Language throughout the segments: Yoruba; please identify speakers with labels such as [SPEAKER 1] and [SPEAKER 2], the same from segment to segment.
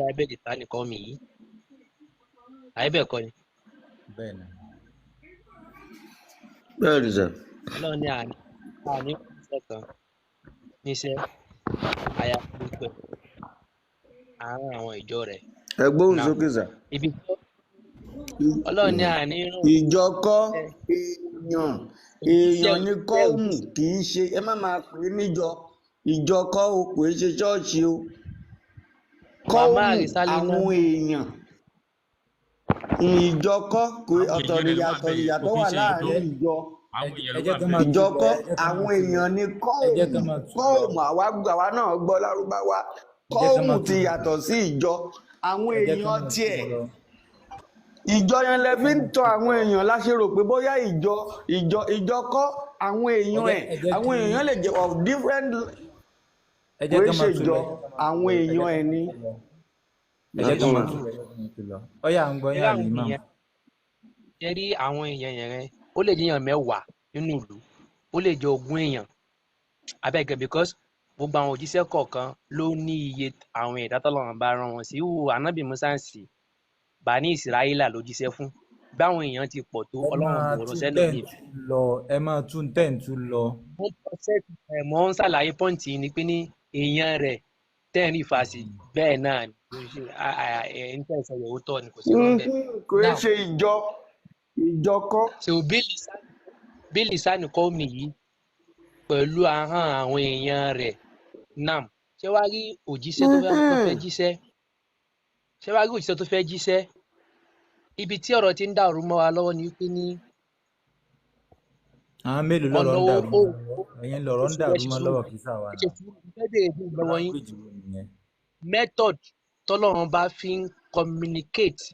[SPEAKER 1] lábẹ́ ìta nìkan mi yìí àìbẹ̀kọ ni
[SPEAKER 2] bẹ́ẹ̀ ni.
[SPEAKER 3] bẹ́ẹ̀ ni sà.
[SPEAKER 1] ọlọ́run ní àní iṣẹ́ kan níṣẹ́ àyàfi pẹ̀ àárín àwọn ìjọ rẹ̀
[SPEAKER 3] ẹ gbóhùn
[SPEAKER 1] náà
[SPEAKER 3] sókè sà.
[SPEAKER 1] ibi tí ọlọ́run ní àní irun
[SPEAKER 3] ìjọ kọ́
[SPEAKER 1] iṣẹ́
[SPEAKER 3] èèyàn ní
[SPEAKER 1] iṣẹ́
[SPEAKER 3] kọ́ọ̀mù kì í ṣe ẹ má máa pè é níjọ ìjọ kọ́ o kò í ṣe ṣọ́ọ̀ṣì o
[SPEAKER 1] màmá
[SPEAKER 3] kọ́ọ̀mù
[SPEAKER 1] àrísálí náà
[SPEAKER 3] àwọn èèyàn ìjọ kọ́ kò ọ̀tọ̀ ìyàtọ̀ wà láàrin ìjọ ìjọ kọ́ àwọn èèyàn ní kọ́ọ̀mù àwa náà gbọ́ lárúbáwá kọ́ọ̀mù ti yàtọ̀ sí ìjọ àwọn èèyàn tiẹ̀ ìjọ yẹn lẹ fi ń tọ àwọn èèyàn láṣẹ rò pé bóyá ìjọ kọ́ àwọn èèyàn lè jẹ́ of different kò í ṣe ìjọ àwọn èèyàn ẹ̀ ní.
[SPEAKER 2] ọyà ń gbọ́ yà yìí náà.
[SPEAKER 1] ṣe rí àwọn èèyàn yẹn rẹ ó lè jẹyàn mẹ́wàá nínú ìlú ó lè jẹ 20 èèyàn abẹ́gẹ́ because gbogbo àwọn òjíṣẹ́ kọ̀ọ̀kan ló ní iye àwọn ẹ̀dá tọ́lọ́run bá rán wọn sí wù ànábì Mùsá ń sì Bani Israẹla ló jíṣẹ́ fún báwọn èèyàn ti pọ̀ tó ọlọ́run kò rọ́ṣẹ́ lónìí.
[SPEAKER 2] ẹ máa tún tẹ̀ǹtù lọ.
[SPEAKER 1] mo ń ṣàlàyé pọ́ǹtì ni pé ní èèyàn rẹ̀ tẹ́ẹ̀rí fàṣì bẹ́ẹ̀ náà ní tẹ̀sán yòówó tọ́ ni kò sí rọ́ọ̀bẹ̀.
[SPEAKER 3] kò í ṣe ìjọ kọ́.
[SPEAKER 1] so bí lisani kọ́ mi yìí pẹ̀lú ahọ́n àwọn èèyàn rẹ̀ nam ṣé wàá rí òjíṣẹ́ tó fẹ́ jíṣẹ́ ṣé wàá rí òjíṣẹ́ tó fẹ́ jíṣẹ́ ibi tí ọ̀rọ̀ ti ń dàrú mọ́ wa lọ́wọ́ ni pé ní
[SPEAKER 2] àwọn mélòó lọ́rọ̀ ń dàrú ẹ̀yin lọ́rọ̀ ń dàrú mọ́ lọ́wọ́ kì í sàwà náà.
[SPEAKER 1] method tọ́lọ́run bá fi ń communicate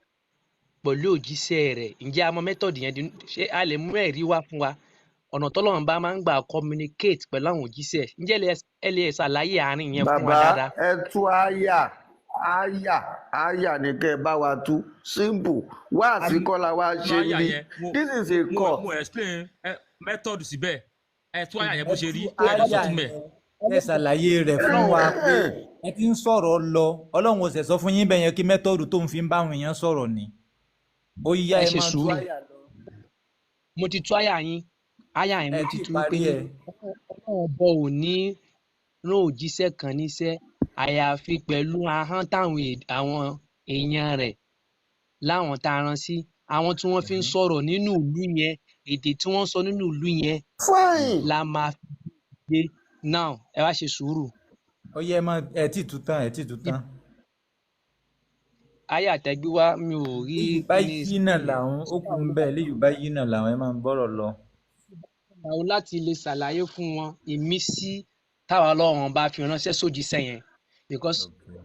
[SPEAKER 1] pẹ̀lú òjíṣẹ́ rẹ̀ ǹjẹ́ a mọ̀ method yẹn ṣé a lè mú ẹ̀rí wá fún wa ọ̀nà tọ́lọ́run bá máa ń gbà communicate pẹ̀lú àwọn òjíṣẹ́ ǹjẹ́ ẹ lè ṣàlàyé àárín yẹn fún wa dáadáa.
[SPEAKER 3] bàbá ẹ tú àyà ní kẹ́ ẹ bá wa tú simple wá àsìkọ́lá wa ṣe ní this is a call.
[SPEAKER 4] mo explain method síbẹ̀ ẹ tú àyà yẹn bó ṣe rí ẹ lọ sọ fún mẹ.
[SPEAKER 2] ẹ ṣàlàyé rẹ̀ fún wa pé ẹ ti ń sọ̀rọ̀ lọ ọlọ́run ò ṣẹ̀ sọ fún yín bẹ́ẹ̀ yẹn kí mẹ́tọ́ọ̀dù tó ń fi ń bá àwọn èèyàn sọ̀rọ̀ ni ó yá ẹ máa tú àyà lọ.
[SPEAKER 1] mo ti tú àyà yín mo ti tú pé ọlọ́run bọ̀ ò ní rán òjíṣẹ́ kan níṣẹ́ àyàfi pẹ̀lú ahọ́n táwọn àwọn èèyàn rẹ̀ láwọn tá a rán sí àwọn tí wọ́n fi ń sọ̀rọ̀ nínú ìlú yẹn èdè tí wọ́n ń sọ nínú ìlú yẹn la máa fi gbé now ẹ wá ṣe sùúrù.
[SPEAKER 2] ó yẹ ẹ tí tú tán.
[SPEAKER 1] ayé àtẹgbé wa mi ò rí.
[SPEAKER 2] báyìí náà làwọn ó kù ń bẹ̀ léyìí báyìí náà làwọn ẹ máa ń bọ̀rọ̀ lọ.
[SPEAKER 1] àwọn láti lè ṣàlàyé fún wọn ìmísí táwa Ọlọ́run bá fi ránṣẹ́ sójíṣẹ́ yẹn because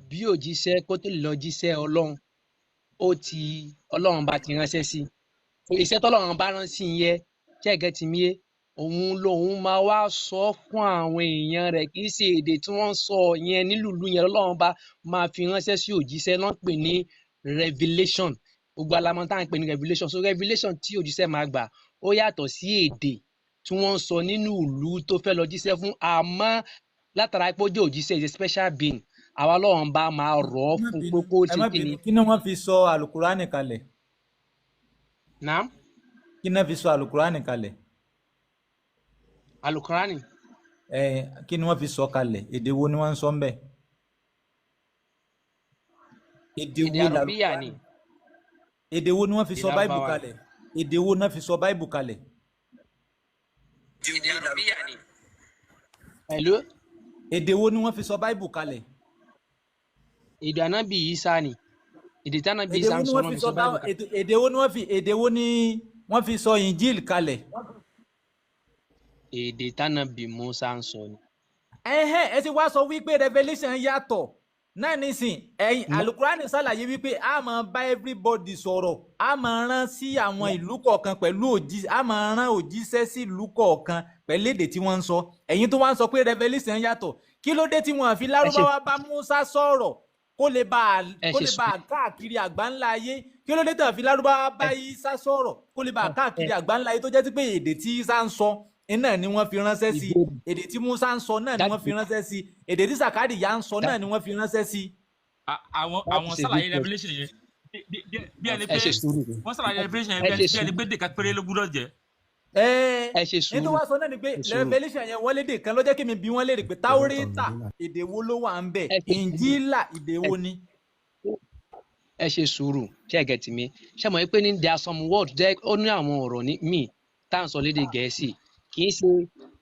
[SPEAKER 1] bí òjíṣẹ́ kó tó lè lọ jíṣẹ́ Ọlọ́run Ọlọ́run bá ti ránṣẹ́ sí iṣẹ́ tọ́lọ́run bá rán sí yẹn ṣẹ́gẹ́ ti mí òun lòun máa wá sọ fún àwọn èèyàn rẹ̀ kì í ṣe èdè tí wọ́n ń sọ yẹn nílùú yẹn Ọlọ́run bá máa fi ránṣẹ́ sí òjíṣẹ́ náà pè ní revelation gbogbo alamọ tá à ń pè ní revelation so revelation tí òjíṣẹ́ máa gbà ó yàtọ̀ sí èdè tí wọ́n ń sọ nínú ìlú tó fẹ́ lọ jíṣẹ́ fún àmọ́ látara pé ó jẹ́ òjíṣẹ́ is a special being àwa Ọlọ́run bá máa rọ̀ ọ́ fún pé kó ṣe kí ni.
[SPEAKER 2] kí ni wọ́n fi sọ alukurani kalẹ̀.
[SPEAKER 1] naam.
[SPEAKER 2] kí ni wọ́n fi sọ alukurani kalẹ̀.
[SPEAKER 1] alukurani.
[SPEAKER 2] kí ni wọ́n fi sọ kalẹ̀ èdè wo ni wọ́n ń sọ ń bẹ̀.
[SPEAKER 1] èdè àrọ̀bíyà ni.
[SPEAKER 2] èdè wo ni wọ́n fi sọ báìbù kalẹ̀. èdè wo náà fi sọ báìbù kalẹ̀.
[SPEAKER 1] èdè àrọ̀bíyà ni. hello.
[SPEAKER 2] èdè wo ni wọ́n fi sọ báìbù kalẹ̀.
[SPEAKER 1] èdè ànábì Ìsá ni èdè tí ànábì Ìsá ń sọ náà fi sọ báìbù kalẹ̀.
[SPEAKER 2] èdè wo ni wọ́n fi sọ Injil kalẹ̀.
[SPEAKER 1] èdè tánàbì Mùsá ń sọ ni.
[SPEAKER 2] ẹ ti wá sọ wípé revelation yàtọ̀ náà nísìn ẹ̀yin alukurani ṣàlàyé wípé a máa bá everybody sọ̀rọ̀ a máa rán sí àwọn ìlú kọ̀ọ̀kan pẹ̀lú òjíṣẹ́ a máa rán òjíṣẹ́ sí ìlú kọ̀ọ̀kan pẹ̀lú èdè tí wọ́n ń sọ ẹ̀yin tó wá ń sọ pé revelation yàtọ̀ kí ló dé tí wọ́n fi lárúbáwá bá Mùsá sọ̀rọ̀ kó lè bá a káàkiri àgbáńlá ayé kí ló dé tí wọ́n fi lárúbáwá bá Ìsá sọ̀rọ̀ kó lè bá a káàkiri àgbáńlá ayé tó jẹ́ pé èdè tí Ìsá ń sọ náà ni wọ́n fi ránṣẹ́ sí èdè tí Mùsá ń sọ náà ni wọ́n fi ránṣẹ́ sí èdè tí Sàkáríyà ń sọ náà ni wọ́n fi ránṣẹ́ sí.
[SPEAKER 4] àwọn sàlàyé revelation yẹn bí ẹni pé wọ́n sàlàyé revelation yẹn bí ẹni pé dèkà péré ló gbúdọ̀ jẹ́.
[SPEAKER 1] ẹ ṣe sùúrù.
[SPEAKER 2] nítorí wá sọ náà ni pé revelation yẹn wọ́n lédè kan ló jẹ́ kí mi bí wọ́n léèrè pé táórítà èdè wo ló wà ń bẹ̀ ìnjílà èdè wo ni.
[SPEAKER 1] ẹ ṣe sùúrù ṣé ẹ gẹ̀tì mi ṣé mo pé ní there are some words jẹ́ ó ní àwọn ọ̀rọ̀ ní míì tá à ń sọ lédè gẹ̀ẹ́sì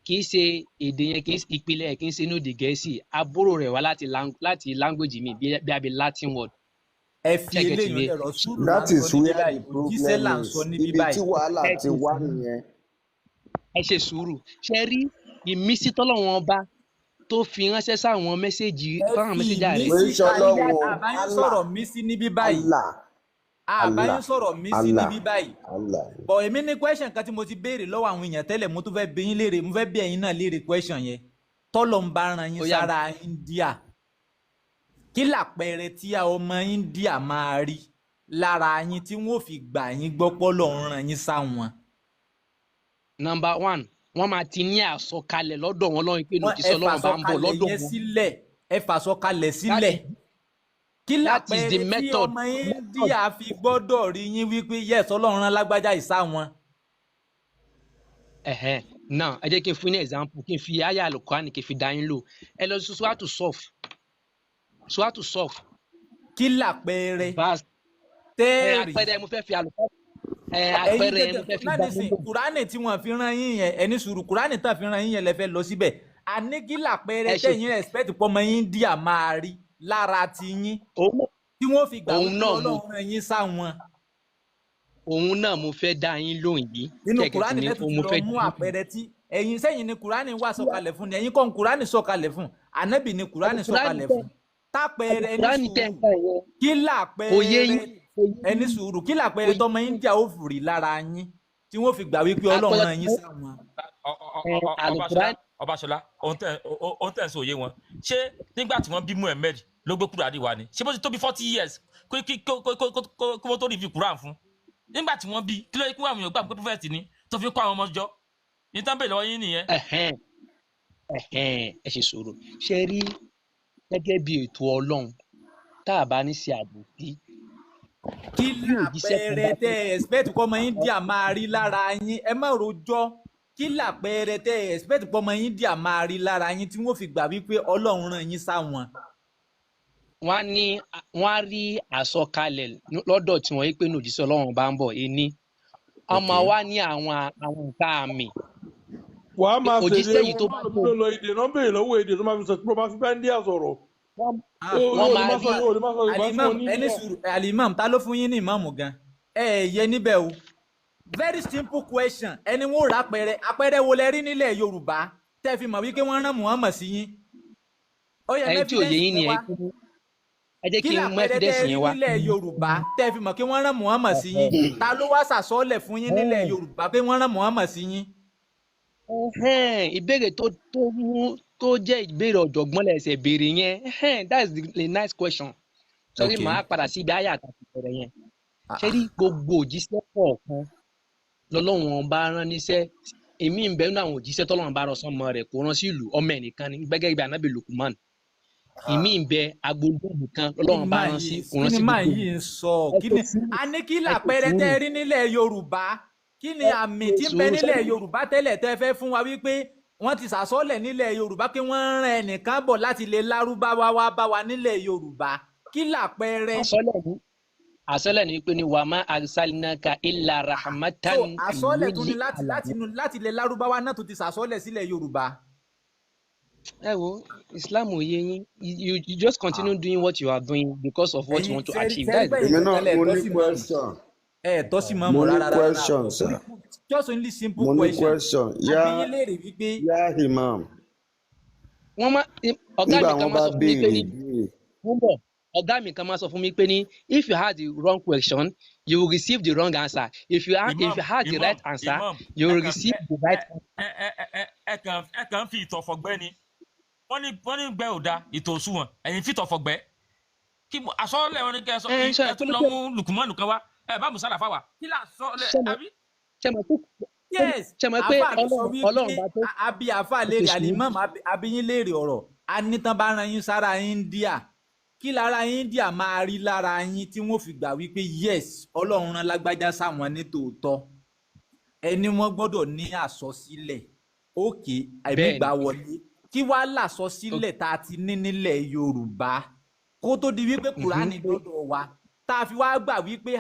[SPEAKER 1] kì í ṣe èdè yẹn ìpìlẹ̀ kì í ṣe ní èdè gẹ̀ẹ́sì àbúrò rẹ̀ wá láti language mi bí abẹ Latin word.
[SPEAKER 2] ẹ fi eléyìí ẹ̀rọ sùúrù
[SPEAKER 3] that is where the
[SPEAKER 2] jíṣẹ́ là ń sọ níbí
[SPEAKER 3] ibi tí wàhálà ti wá nìyẹn.
[SPEAKER 1] ẹ ṣe sùúrù ṣe rí ìmísí tọ́lọ́wọ́n ọba tó fi ránṣẹ́ sáwọn mẹ́sẹ̀gì fáwọn mẹ́sẹ̀gì rẹ̀.
[SPEAKER 2] àbáyé sọ̀rọ̀ mísí níbí báyìí àbáyé sọ̀rọ̀ mísí níbí báyìí bọ̀ èmi ní question kan tí mo ti béèrè lọ́wọ́ àwọn èèyàn tẹ́lẹ̀ mo tún fẹ́ bi yín léèrè mo fẹ́ bi ẹ̀yin náà léèrè question yẹn tọ́lọ̀ ń bá ran yín sára India kí làpẹẹrẹ tí ọmọ India máa rí lára yín tí wọ́n fi gbà yín gbọ́ pọ́lọ̀ ń ran yín sáwọn.
[SPEAKER 1] Number 1 wọ́n máa ti ní àsọkalẹ̀ lọ́dọ̀ wọn lọ́run pé lòdìsọ́ lọ́run bá ń bọ̀ lọ́dọ̀ wọn.
[SPEAKER 2] ẹ fàsọkalẹ̀ sílẹ̀ kí lápẹẹrẹ tí ọmọ India fi gbọ́dọ̀ rí yín wípé yes Ọlọ́run rán lágbájá ìsá wọn.
[SPEAKER 1] náà ẹ jẹ́ kí n fún ní example kí n fi àyá Al-Qur'an kí n fi dá yín lò ẹ lọ sí Suratu Saf.
[SPEAKER 2] kí lápẹẹrẹ tẹ́ẹ̀rì
[SPEAKER 1] àpẹẹrẹ mo fẹ́ fi Al-Qur'an àpẹẹrẹ mo fẹ́ fi dá yín lò.
[SPEAKER 2] Kùránì tí wọ́n fi rán yín yẹn ẹni sùúrù Kùránì tán fi rán yín yẹn lẹ fẹ́ lọ síbẹ̀ àní kí lápẹẹrẹ tẹ̀yìn expect pọ́mọ India máa rí lára ti yín tí wọ́n fi gbà wọ́n Ọlọ́run rán yín sáwọn.
[SPEAKER 1] òun náà mo fẹ́ dá yín lóhùn yìí.
[SPEAKER 2] nínú Kùránì lẹ́tù ti lọ mú àpẹẹrẹ tí ẹ̀yin sẹ́yìn ni Kùránì wà sọ̀kalẹ̀ fún ni ẹ̀yin kọ́ Kùránì sọ̀kalẹ̀ fún ànábì ni Kùránì sọ̀kalẹ̀ fún tápẹẹrẹ ẹni sùúrù kí lápẹẹrẹ ẹni sùúrù kí lápẹẹrẹ tọmọ India ó fìrí lára yín tí wọ́n fi gbà wípé Ọlọ́run rán yín sáwọn.
[SPEAKER 4] Ọbaṣọlá ohun tẹ̀ ń sọ òye wọn ṣé nígbà tí wọ́n bí Muhammed ló gbé Kùránì wá ni ṣé bó ti tó bí 40 years kó wọ́n tó rí fi Kùránì fún nígbà tí wọ́n bí kí ló yẹ kí wọ́n àwọn èèyàn gbà pé prophet ni tó fi kó àwọn ọmọ jọ ní tán bèèrè lọ́wọ́ yín nìyẹn.
[SPEAKER 1] ẹ ṣe sùúrù ṣe rí gẹ́gẹ́ bí ètò Ọlọ́run tá a bá ní ṣe àbòsí.
[SPEAKER 2] kí lápẹẹrẹ tẹ expect kọ́mọ India máa rí lára yín ẹ má rojọ́ kí lápẹẹrẹ tẹ expect kọ́mọ India máa rí lára yín tí wọ́n fi gbà wípé Ọlọ́run rán yín sáwọn.
[SPEAKER 1] wọ́n á rí àsọkalẹ̀ lọ́dọ̀ tí wọ́n yí pé lòdìsọ́ Ọlọ́run bá ń bọ̀ ẹni ọmọ wa ní àwọn nǹkan àmì.
[SPEAKER 5] wà á máa tẹ̀lé wọn lọ èdè náà béèrè lọ́wọ́ èdè tó máa fi sọ pé ó máa fi bá India sọ̀rọ̀.
[SPEAKER 1] wọ́n máa
[SPEAKER 2] rí ẹni sùúrù alimam ta ló fún yín ní ìmáàmù gan ẹ yẹ níbẹ̀ o very simple question ẹni wọ́n rà àpẹẹrẹ wo lẹ rí nílẹ̀ Yorùbá tẹ́ fi mọ̀ wípé wọ́n rán Muhammad sí yín.
[SPEAKER 1] ẹni tí òye yín ni ẹ jẹ́ kí n mú evidence yẹn wá.
[SPEAKER 2] kí lápẹẹrẹ tẹ́ rí nílẹ̀ Yorùbá tẹ́ fi mọ̀ pé wọ́n rán Muhammad sí yín ta ló wá sàsọ́ọ̀lẹ̀ fún yín nílẹ̀ Yorùbá pé wọ́n rán Muhammad sí yín.
[SPEAKER 1] ìbéèrè tó jẹ́ ìbéèrè ọ̀jọ̀gbọ́n lẹ́sẹ̀ béèrè yẹn that's the nice question. sọ́rí màá padà sí ibi ayé àtàkùn ìbẹ̀rẹ̀ yẹn. ṣé rí gbogbo òjíṣẹ́ kọ̀ọ̀kan lọ́lọ́run bá rán níṣẹ́ èmi ń bẹ nínú àwọn òjíṣẹ́ tọ́lọ́run bá rán sọ́mọ rẹ̀ kò rán sí ìlú ọmọ ẹnìkan ní gbẹ́gẹ́ bí anábì Lukman. èmi ń bẹ agboolé nìkan lọ́lọ́run bá rán sí kò rán sí gbogbo.
[SPEAKER 2] kí ni máa yìí ń sọ a ní kí lápẹẹrẹ tẹ́ rí nílẹ̀ Yorùbá kí ni àmì tí ń bẹ nílẹ̀ Yorùbá tẹ́lẹ̀ tẹ́ fẹ́ fún wa wípé wọ́n ti sàsọ́lẹ̀ nílẹ̀ Yorùbá pé wọ́n rán ẹnìkan bọ̀ láti lè lárúbáwá wá bá wa nílẹ̀ Yorùbá kí lápẹẹrẹ.
[SPEAKER 1] àsọlẹ̀ ni pé ní wà má arsalnaka illa rahmatan.
[SPEAKER 2] àsọlẹ̀ tún ni láti lè lárúbáwá náà tó ti sàsọ́lẹ̀ sílẹ̀ Yorùbá.
[SPEAKER 1] ẹ wo Islam ò yé yín you just continue doing what you are doing because of what you want to achieve.
[SPEAKER 3] èmi náà mo ní question.
[SPEAKER 2] tọ́ sí mọ́ mọ́ rárá.
[SPEAKER 3] mo ní question sir.
[SPEAKER 2] just only simple
[SPEAKER 3] question. mo ní question yá imam.
[SPEAKER 1] wọ́n má ọ̀gá mi kan máa sọ fún mi pé ní if you had the wrong question you will receive the wrong answer if you had the right answer you will receive the right answer.
[SPEAKER 4] ẹ kàn fi ìtọ̀ fọ̀gbẹ́ ni wọ́n ní gbẹ́ ò da ìtọ̀ òṣùwọ̀n ẹ̀yin fi ìtọ̀ fọ̀gbẹ́ kí àsọ̀lẹ̀ wọn ni kẹ́ ẹ sọ ẹ tún lọ mú Lukumanu kan wá ẹ bá Musa Lafa wá kí là sọ̀lẹ̀ àbí.
[SPEAKER 2] yes àfa sọ wípé àbí àfa léèrè alimam abiyin léèrè ọ̀rọ̀ anítàn bá ran yín sára India kí lára India máa rí lára yín tí wọ́n fi gbà wípé yes Ọlọ́run rán lágbájá sáwọn ní tòótọ́ ẹni wọ́n gbọ́dọ̀ ní àsọsílẹ̀ òkè àìmẹ́gbà wọlé kí wàá làsọsílẹ̀ tá a ti ní nílẹ̀ Yorùbá kó tó di wípé Kùránì dọ́dọ̀ wa tá a fi wá gbà wípé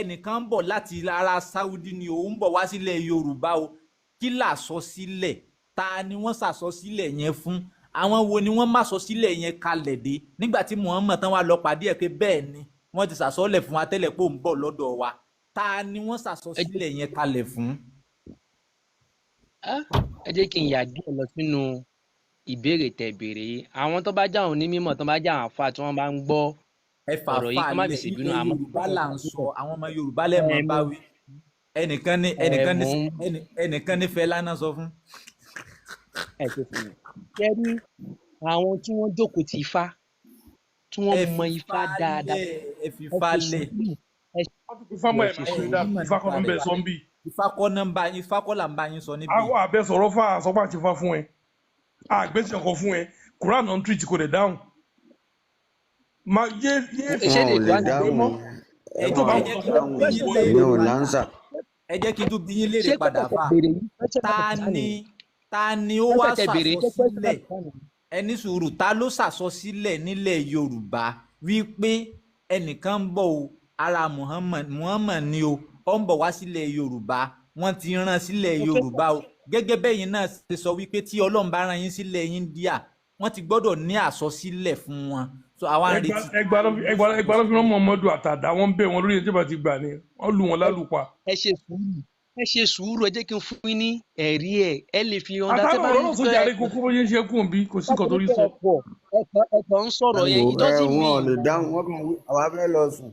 [SPEAKER 2] ẹnìkan ń bọ̀ láti ara Saudi ni òun bọ̀ wá sílẹ̀ Yorùbá o kí làsọsílẹ̀ ta ni wọ́n ṣàsọsílẹ̀ yẹn fún àwọn wo ni wọ́n má sọsílẹ̀ yẹn kalẹ̀ dé nígbà tí Muhammad tán wá lọ pàdé ẹ̀ pé bẹ́ẹ̀ ni wọ́n ti ṣàsọlẹ̀ fún wa tẹ́lẹ̀ pé òun bọ̀ lọ́dọ̀ wa ta ni wọ́n ṣàsọsílẹ̀ yẹn kalẹ̀ fún.
[SPEAKER 1] ẹ jẹ́ kí n yà díẹ̀ lọ sínú ìbéèrè tẹ́ béèrè yìí àwọn tó bá já àwọn onímọ̀ tó bá já àwọn àfáà tí wọ́n bá ń gbọ́ ọ̀rọ̀ yìí tó má fi ṣèbínú àmọ́
[SPEAKER 2] Yorùbá là ń sọ àwọn ọmọ Yorùbá lẹ́ẹ̀mọ́ bá wí ẹnìkan ní Fẹlá náà sọ fún.
[SPEAKER 1] ẹ ṣe fún mi ṣe rí àwọn tí wọ́n jókòó ti Ifá tí wọ́n mọ Ifá dáadáa
[SPEAKER 2] ẹ fi Ifá lẹ̀
[SPEAKER 5] Ifá mọ̀ ẹ̀ máa ṣe dá Ifá kọ́ nọ́mbà sọ ń bì.
[SPEAKER 2] Ifá kọ́ là ń bá yín sọ níbí.
[SPEAKER 5] àwọn àbẹ sọ̀rọ̀ fà àsọpá ti fa fún ẹ àgbẹ̀sì ọkọ̀ fún ẹ Quran on treat kò lè dáhùn. máa yé
[SPEAKER 1] ṣé lè
[SPEAKER 3] wọn ò lè dáhùn ìyẹn ò láǹsà.
[SPEAKER 2] ẹ jẹ́ kí n tún bí yín léèrè padà fà ta ni ó wá ṣàsọsílẹ̀ ẹni sùúrù ta ló ṣàsọsílẹ̀ nílẹ̀ Yorùbá wípé ẹnìkan ń bọ̀ o ara Muhammad ni o ó ń bọ̀ wá sílẹ̀ Yorùbá wọ́n ti rán sílẹ̀ Yorùbá o gẹ́gẹ́ bẹ́yìn náà ṣe sọ wípé tí Ọlọ́run bá rán yín sílẹ̀ India wọ́n ti gbọ́dọ̀ ní àsọsílẹ̀ fún wọn. So àwọn àrètí.
[SPEAKER 5] ẹgbàá ló fi rán Muhammadu àtàdá wọn bẹ̀ wọn lórí ẹni tí wọ́n ti gbà ní wọ́n lù wọn lálùpà.
[SPEAKER 1] ẹ ṣe sùúrù ẹ jẹ́ kí n fún yín ní ẹ̀rí ẹ lè fi ọ̀dà
[SPEAKER 5] tẹ́ bá ń sọ àtàwọn ọ̀rọ̀ kókó bó ṣe kún bí kò sí nǹkan tó rí sọ.
[SPEAKER 1] ẹ̀kọ́ ń sọ̀rọ̀ yẹn ìdọ́tí mi.
[SPEAKER 3] wọn ò lè dáhùn wọn kàn àwa fẹ́ lọ sùn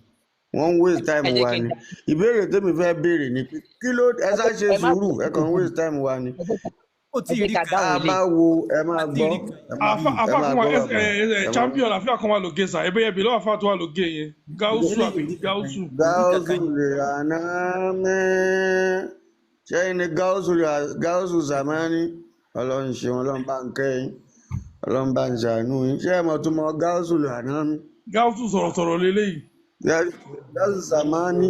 [SPEAKER 3] wọ́n ń waste time wa ni ìbéèrè tèmi fẹ́ béèrè ni kí ló ẹ ṣá ṣe sùúrù ẹ kàn ń waste time wa ni.
[SPEAKER 2] ó ti rí
[SPEAKER 3] ká bá wo ẹ máa gbọ́
[SPEAKER 5] àfa kan wà champion àfíà kan wà lóge sà ẹbẹ yẹn bí lọ́wọ́ àfa tó wà lóge yẹn gáúsù àbí gáúsù.
[SPEAKER 3] lè àná mẹ́ ṣẹ́yìn ni gáúsù zamani ọlọ́run ṣe wọn ọlọ́run bá ń kẹ́yìn ọlọ́run bá ń ṣàánú yín ṣé ẹ mọ̀ tó mọ gáúsù lè àná mi.
[SPEAKER 5] gáúsù sọ̀rọ̀sọ̀rọ̀ lélẹ́yìí.
[SPEAKER 3] gáúsù zamani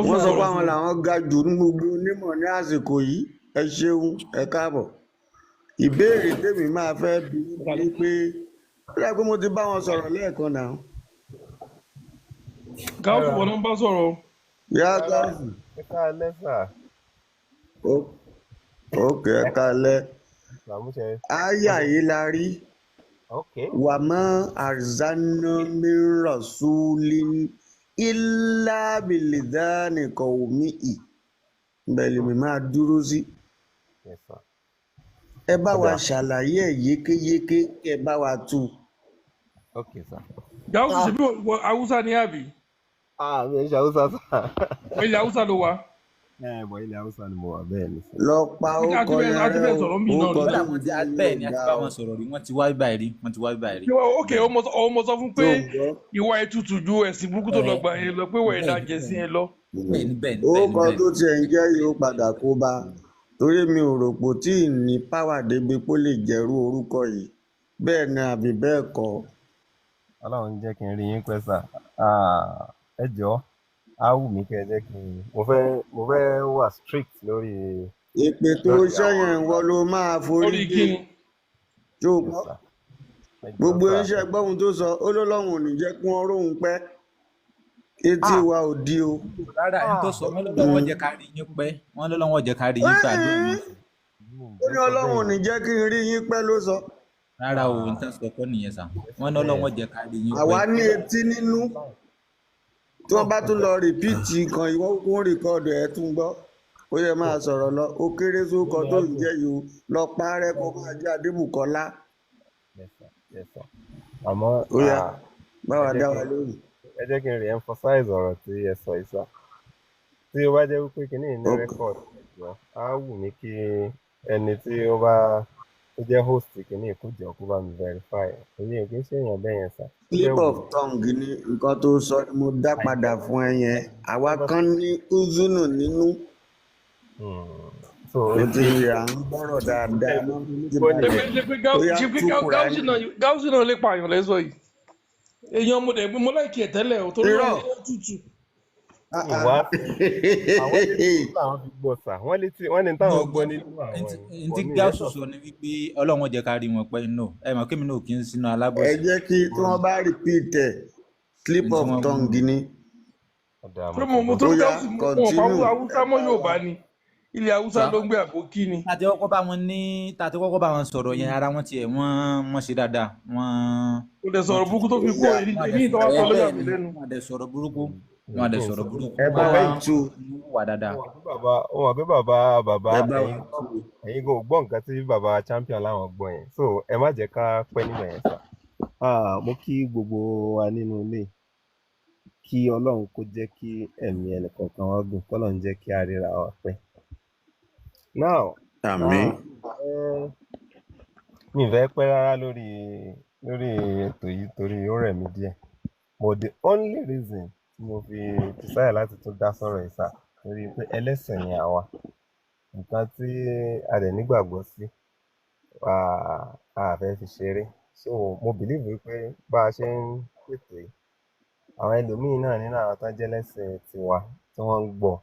[SPEAKER 3] wọ́n sọ pé àwọn làwọn ga jù ní gbogbo onímọ̀ ní àsìkò yìí. Ẹ ṣeun ẹ káàbọ̀ ìbéèrè tèmi máa fẹ́ bi ní pé ó yẹ pé mo ti bá wọn sọ̀rọ̀ lẹ́ẹ̀kan náà.
[SPEAKER 5] gáúsù wọn ló ń bá sọ̀rọ̀.
[SPEAKER 3] yá gáúsù.
[SPEAKER 6] ẹ káalẹ́ sà.
[SPEAKER 3] ókè ẹ káalẹ́. àyà yìí la rí wà mọ́ àrìzánnámi rasulin illa bilidani qawmihi bẹ́ẹ̀ mi máa dúró sí. ẹ bá wa ṣàlàyé ẹ̀ yékéyéké kí ẹ bá wa tú.
[SPEAKER 5] gáúsù ṣe bí haúsá ní àbí.
[SPEAKER 6] mi ò ṣe haúsá sá.
[SPEAKER 5] ilẹ̀ haúsá ló wà.
[SPEAKER 6] bọ̀ ilẹ̀ haúsá ni mo wà bẹ́ẹ̀ ni.
[SPEAKER 3] lọ pa ọkọ yẹn rẹ
[SPEAKER 2] bẹ́ẹ̀ ni a ti bá wọn sọ̀rọ̀ rí wọ́n ti wá ibà rí
[SPEAKER 5] ok ọmọ sọ fún pé ìwà ètùtù ju ẹ̀sìn burúkú tó lọ gbà yẹn lọ pé wọ́n ẹ̀dá jẹ̀sìn yẹn lọ.
[SPEAKER 3] orúkọ tó tiẹ̀ ń jẹ́ yóò padà kó bá torí mi ò rò pò tí ì ní páwà débi pé ó lè jẹ́rú orúkọ yìí bẹ́ẹ̀ ni àbí bẹ́ẹ̀ kọ́.
[SPEAKER 6] Ọlọ́run jẹ́ kí n rí yín pẹ́ sà ẹ jọ̀ọ́ á wù mí kẹ́ ẹ jẹ́ kí n mo fẹ́ wà strict lórí.
[SPEAKER 3] ìpè tó ṣẹ́yìn wọ ló máa forí dé tó gbogbo iṣẹ́ gbọ́hun tó sọ ó lọ́lọ́run ò ní jẹ́ kí wọ́n róhun pẹ́ etí wa ò di o.
[SPEAKER 2] rárá ẹni tó sọ wọ́n lọ́wọ́ jẹ́ ká rí yín pẹ́ wọ́n lọ́wọ́ jẹ́ ká rí yín pẹ́ àdúrà.
[SPEAKER 3] ó ní ọlọ́run ò ní jẹ́ kí n rí yín pẹ́ ló sọ.
[SPEAKER 2] rárá o n tẹ́ sọ kọ́ nìyẹn sàn wọ́n lọ́wọ́ jẹ́ ká rí yín pẹ́.
[SPEAKER 3] àwa ní etí nínú tí wọ́n bá tún lọ rìpíìtì kan ìwọ́n kún rìkọ́ọ̀dù ẹ̀ tún gbọ́ ó yẹ máa sọ̀rọ̀ lọ ó kéré sókọ tó ń jẹ́ yìí lọ parẹ́ kó máa jẹ́ Adébùkọ́lá.
[SPEAKER 6] àmọ́
[SPEAKER 3] ó yá báwa dá wa lórí.
[SPEAKER 6] ẹ jẹ́ kí n re-emphasize ọ̀rọ̀ tí ẹ sọ ìsà tí ó bá jẹ́ wípé kìíní ní record á wù mí kí ẹni tí ó jẹ́ host kìíní ìkójọ kó bá mi verify èyí ò kí ń ṣèyàn bẹ́ẹ̀ yẹn sà.
[SPEAKER 3] slip of tongue ni nǹkan tó sọ ni mo dá padà fún ẹ yẹn àwa kan ní uzunu nínú. ó ti rí à ń gbọ́rọ̀ dáadáa.
[SPEAKER 5] gáúsù náà lè pààyàn lẹ́sọ̀ yìí. èèyàn mo dẹ̀ mo láìkí ẹ̀ tẹ́lẹ̀ o torí
[SPEAKER 3] irọ́
[SPEAKER 5] ó tutù.
[SPEAKER 6] ìwà àwọn létí làwọn fi gbọ́ sà wọ́n ní táwọn gbọ́ nínú àwọn
[SPEAKER 2] n ti gáàsù sọ ni wípé Ọlọ́run jẹ́ ká rí wọn pẹ́ nù ẹ mọ̀ kí mi náà kì í sínú alábòsí.
[SPEAKER 3] ẹ jẹ́ kí tí wọ́n bá repeat ẹ̀ slip of tongue ni.
[SPEAKER 5] pé mo tó
[SPEAKER 3] Bóyá
[SPEAKER 5] gáàsì mo
[SPEAKER 3] continue.
[SPEAKER 5] pa Haúsá mọ́ Yorùbá ni ilẹ̀ Haúsá ló ń gbé àbókí ni.
[SPEAKER 2] tàti kọ́kọ́ bá wọn sọ̀rọ̀ yẹn ara wọn tiẹ̀ wọ́n ṣe dáadáa
[SPEAKER 5] kò dẹ̀ sọ̀rọ̀ burúkú tó fi kú èyí ìtọ́wọ́ sọ lórí àmì lẹ́nu.
[SPEAKER 2] wọ́n dẹ̀ sọ̀rọ̀ burúkú
[SPEAKER 3] ẹ bá wa tú.
[SPEAKER 2] wà dáadáa.
[SPEAKER 6] ó wà pé bàbá ẹ̀yin kò gbọ́ nǹkan tí bàbá champion láwọn gbọ́ yẹn so ẹ má jẹ́ ká pẹ́ nígbà yẹn sà. mo kí gbogbo wa nínú ilé kí Ọlọ́run kó jẹ́ kí ẹ̀mí ẹnìkọ̀ọ̀kan wa gùn k'Ọlọ́run jẹ́ kí a ríra wa pẹ́. now
[SPEAKER 3] àmín.
[SPEAKER 6] mi ì fẹ́ pẹ́ rárá lórí ètò yìí torí ó rẹ̀ mí díẹ̀ but the only reason tí mo fi decide láti tún dá sọ̀rọ̀ yìí sà torí pé ẹlẹ́sìn ni àwa nǹkan tí a dẹ̀ nígbàgbọ́ sí a fẹ́ fi ṣeré so mo believe wípé bá a ṣe ń pètò yìí àwọn ẹlòmíín náà nínú àwọn tó jẹ́ lẹ́sìn tiwa tí wọ́n ń gbọ́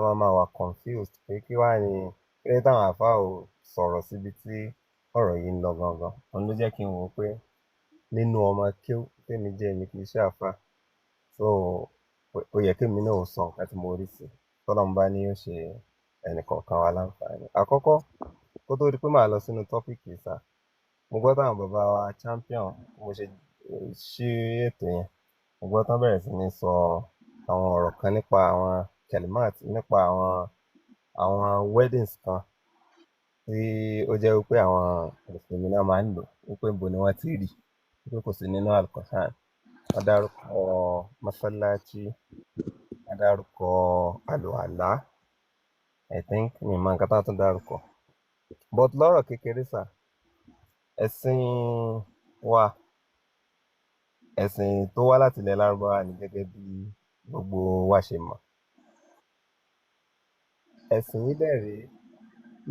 [SPEAKER 6] wọ́n máa wà confused pé kí wàá ní kí ló táwọn àáfàá ò sọ̀rọ̀ síbi tí ọ̀rọ̀ yìí ń lọ gangan òun ló jẹ́ kí n wò ó pé nínú ọmọ kéw tèmi jẹ́ èmi kì í ṣe àáfàá so ó yẹ kémi náà ò sọ nǹkan tí mo rí sí tọ́lọ́run bá ní yóò ṣe ẹnìkọ̀ọ̀kan wa láǹfààní. àkọ́kọ́ kó tó di pé màá lọ sínú tọ́pìkì sà mo gbọ́ táwọn bàbá wa champion mo ṣe ṣí ètò yẹn mo gbọ́ tán bẹ̀rẹ̀ sí ní sọ àwọn ọ̀rọ̀ kan nípa àwọn kelimat nípa àwọn weddings kan tí ó jẹ́ wípé àwọn mùsùlùmí náà máa ń lò wípé níbo ni wọ́n ti rí wípé kò sí nínú Al-Qur'an wọ́n dárúkọ mọ́sálásí wọ́n dárúkọ àlùwàlá I think mi mọ nǹkan tá a tún dárúkọ but lọ́rọ̀ kékeré sà ẹ̀sìn wa ẹ̀sìn tó wá láti ilẹ̀ Lárúbáwá ni gẹ́gẹ́ bí gbogbo wa ṣe mọ̀ ẹ̀sìn yìí dẹ̀ rèé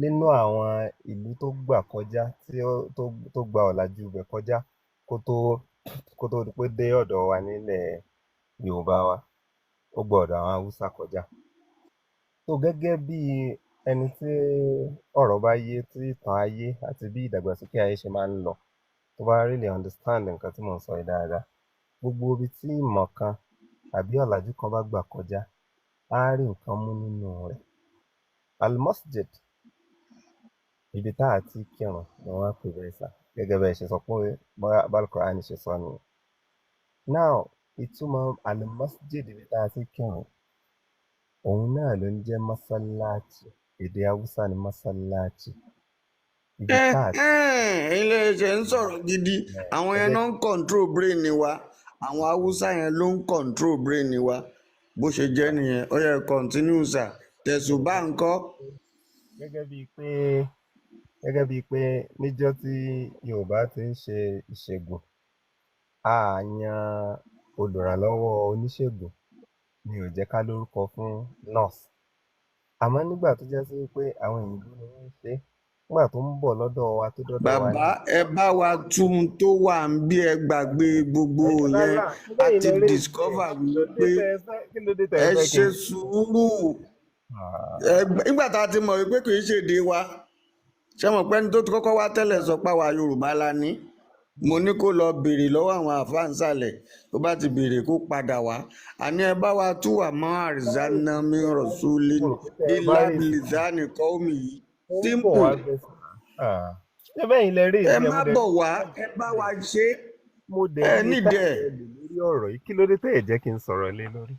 [SPEAKER 6] nínú àwọn ìlú tó gbà kọjá tó gba ọ̀làjú ibẹ̀ kọjá kó tó di pé dé ọ̀dọ̀ wa nílẹ̀ Yorùbá wa ó gba ọ̀dọ̀ àwọn Haúsá kọjá so gẹ́gẹ́ bí ẹni tí ọ̀rọ̀ bá yé tí ìtàn ayé àti bí ìdàgbàsókè ayé ṣe máa ń lọ tó bá really understand nǹkan tí mò ń sọ yìí dáadáa gbogbo ibi tí ìmọ̀ kan àbí ọ̀làjú kan bá gbà kọjá á rí nǹkan mú nínú rẹ̀ almasjid ibi tá a ti kírun ni wọ́n á pè bẹ́ẹ̀ sà gẹ́gẹ́ bẹ́ẹ̀ ṣe sọ pé Al-Qur'an ṣe sọ nìyẹn now ìtumọ̀ almasjid ibi tá a ti kírun òun náà ló ń jẹ́ masallaci èdè Haúsá ni masallaci ibi tá a ti.
[SPEAKER 3] ilé iṣẹ́ ń sọ̀rọ̀ gidi àwọn yẹn ló ń control brain ni wa àwọn Haúsá yẹn ló ń control brain ni wa bó ṣe jẹ́ nìyẹn ó yẹ continue sà tẹ̀sùbá ńkọ́.
[SPEAKER 6] gẹ́gẹ́ bíi pé níjọ́ tí Yorùbá ti ń ṣe ìṣègùn a yan olùrànlọ́wọ́ oníṣègùn ni ò jẹ́ ká lórúkọ fún nurse àmọ́ nígbà tó jẹ́ sí pé àwọn òyìnbó ni wọ́n ń ṣe nígbà tó ń bọ̀ lọ́dọ̀ wa tó dọ́dọ̀ wa.
[SPEAKER 3] bàbá ẹ bá wa tún tó wà ń bí ẹ gbàgbé gbogbo yẹn a ti discover wípé ẹ ṣe sùúrù nígbà tá a ti mọ̀ wípé kì í ṣèdè wa ṣé mo pẹ́ ní tó ti kọ́kọ́ wá tẹ́lẹ̀ sọ pé àwa Yorùbá la ní mo ní kó lọ béèrè lọ́wọ́ àwọn àfáà nsàlẹ̀ tó bá ti béèrè kó padà wá àní ẹ bá wa tú wà mọ́ àrìsánná mi rọ̀ṣúlẹ̀ ilá bìlìsánì kọ́ọ̀mì yìí simple ẹ má bọ̀ wá ẹ bá wa ṣe ẹ nídẹ̀.
[SPEAKER 6] lórí ọ̀rọ̀ yìí kí ló dé tẹ́ ẹ̀ jẹ́ kí n sọ̀rọ̀ lé lórí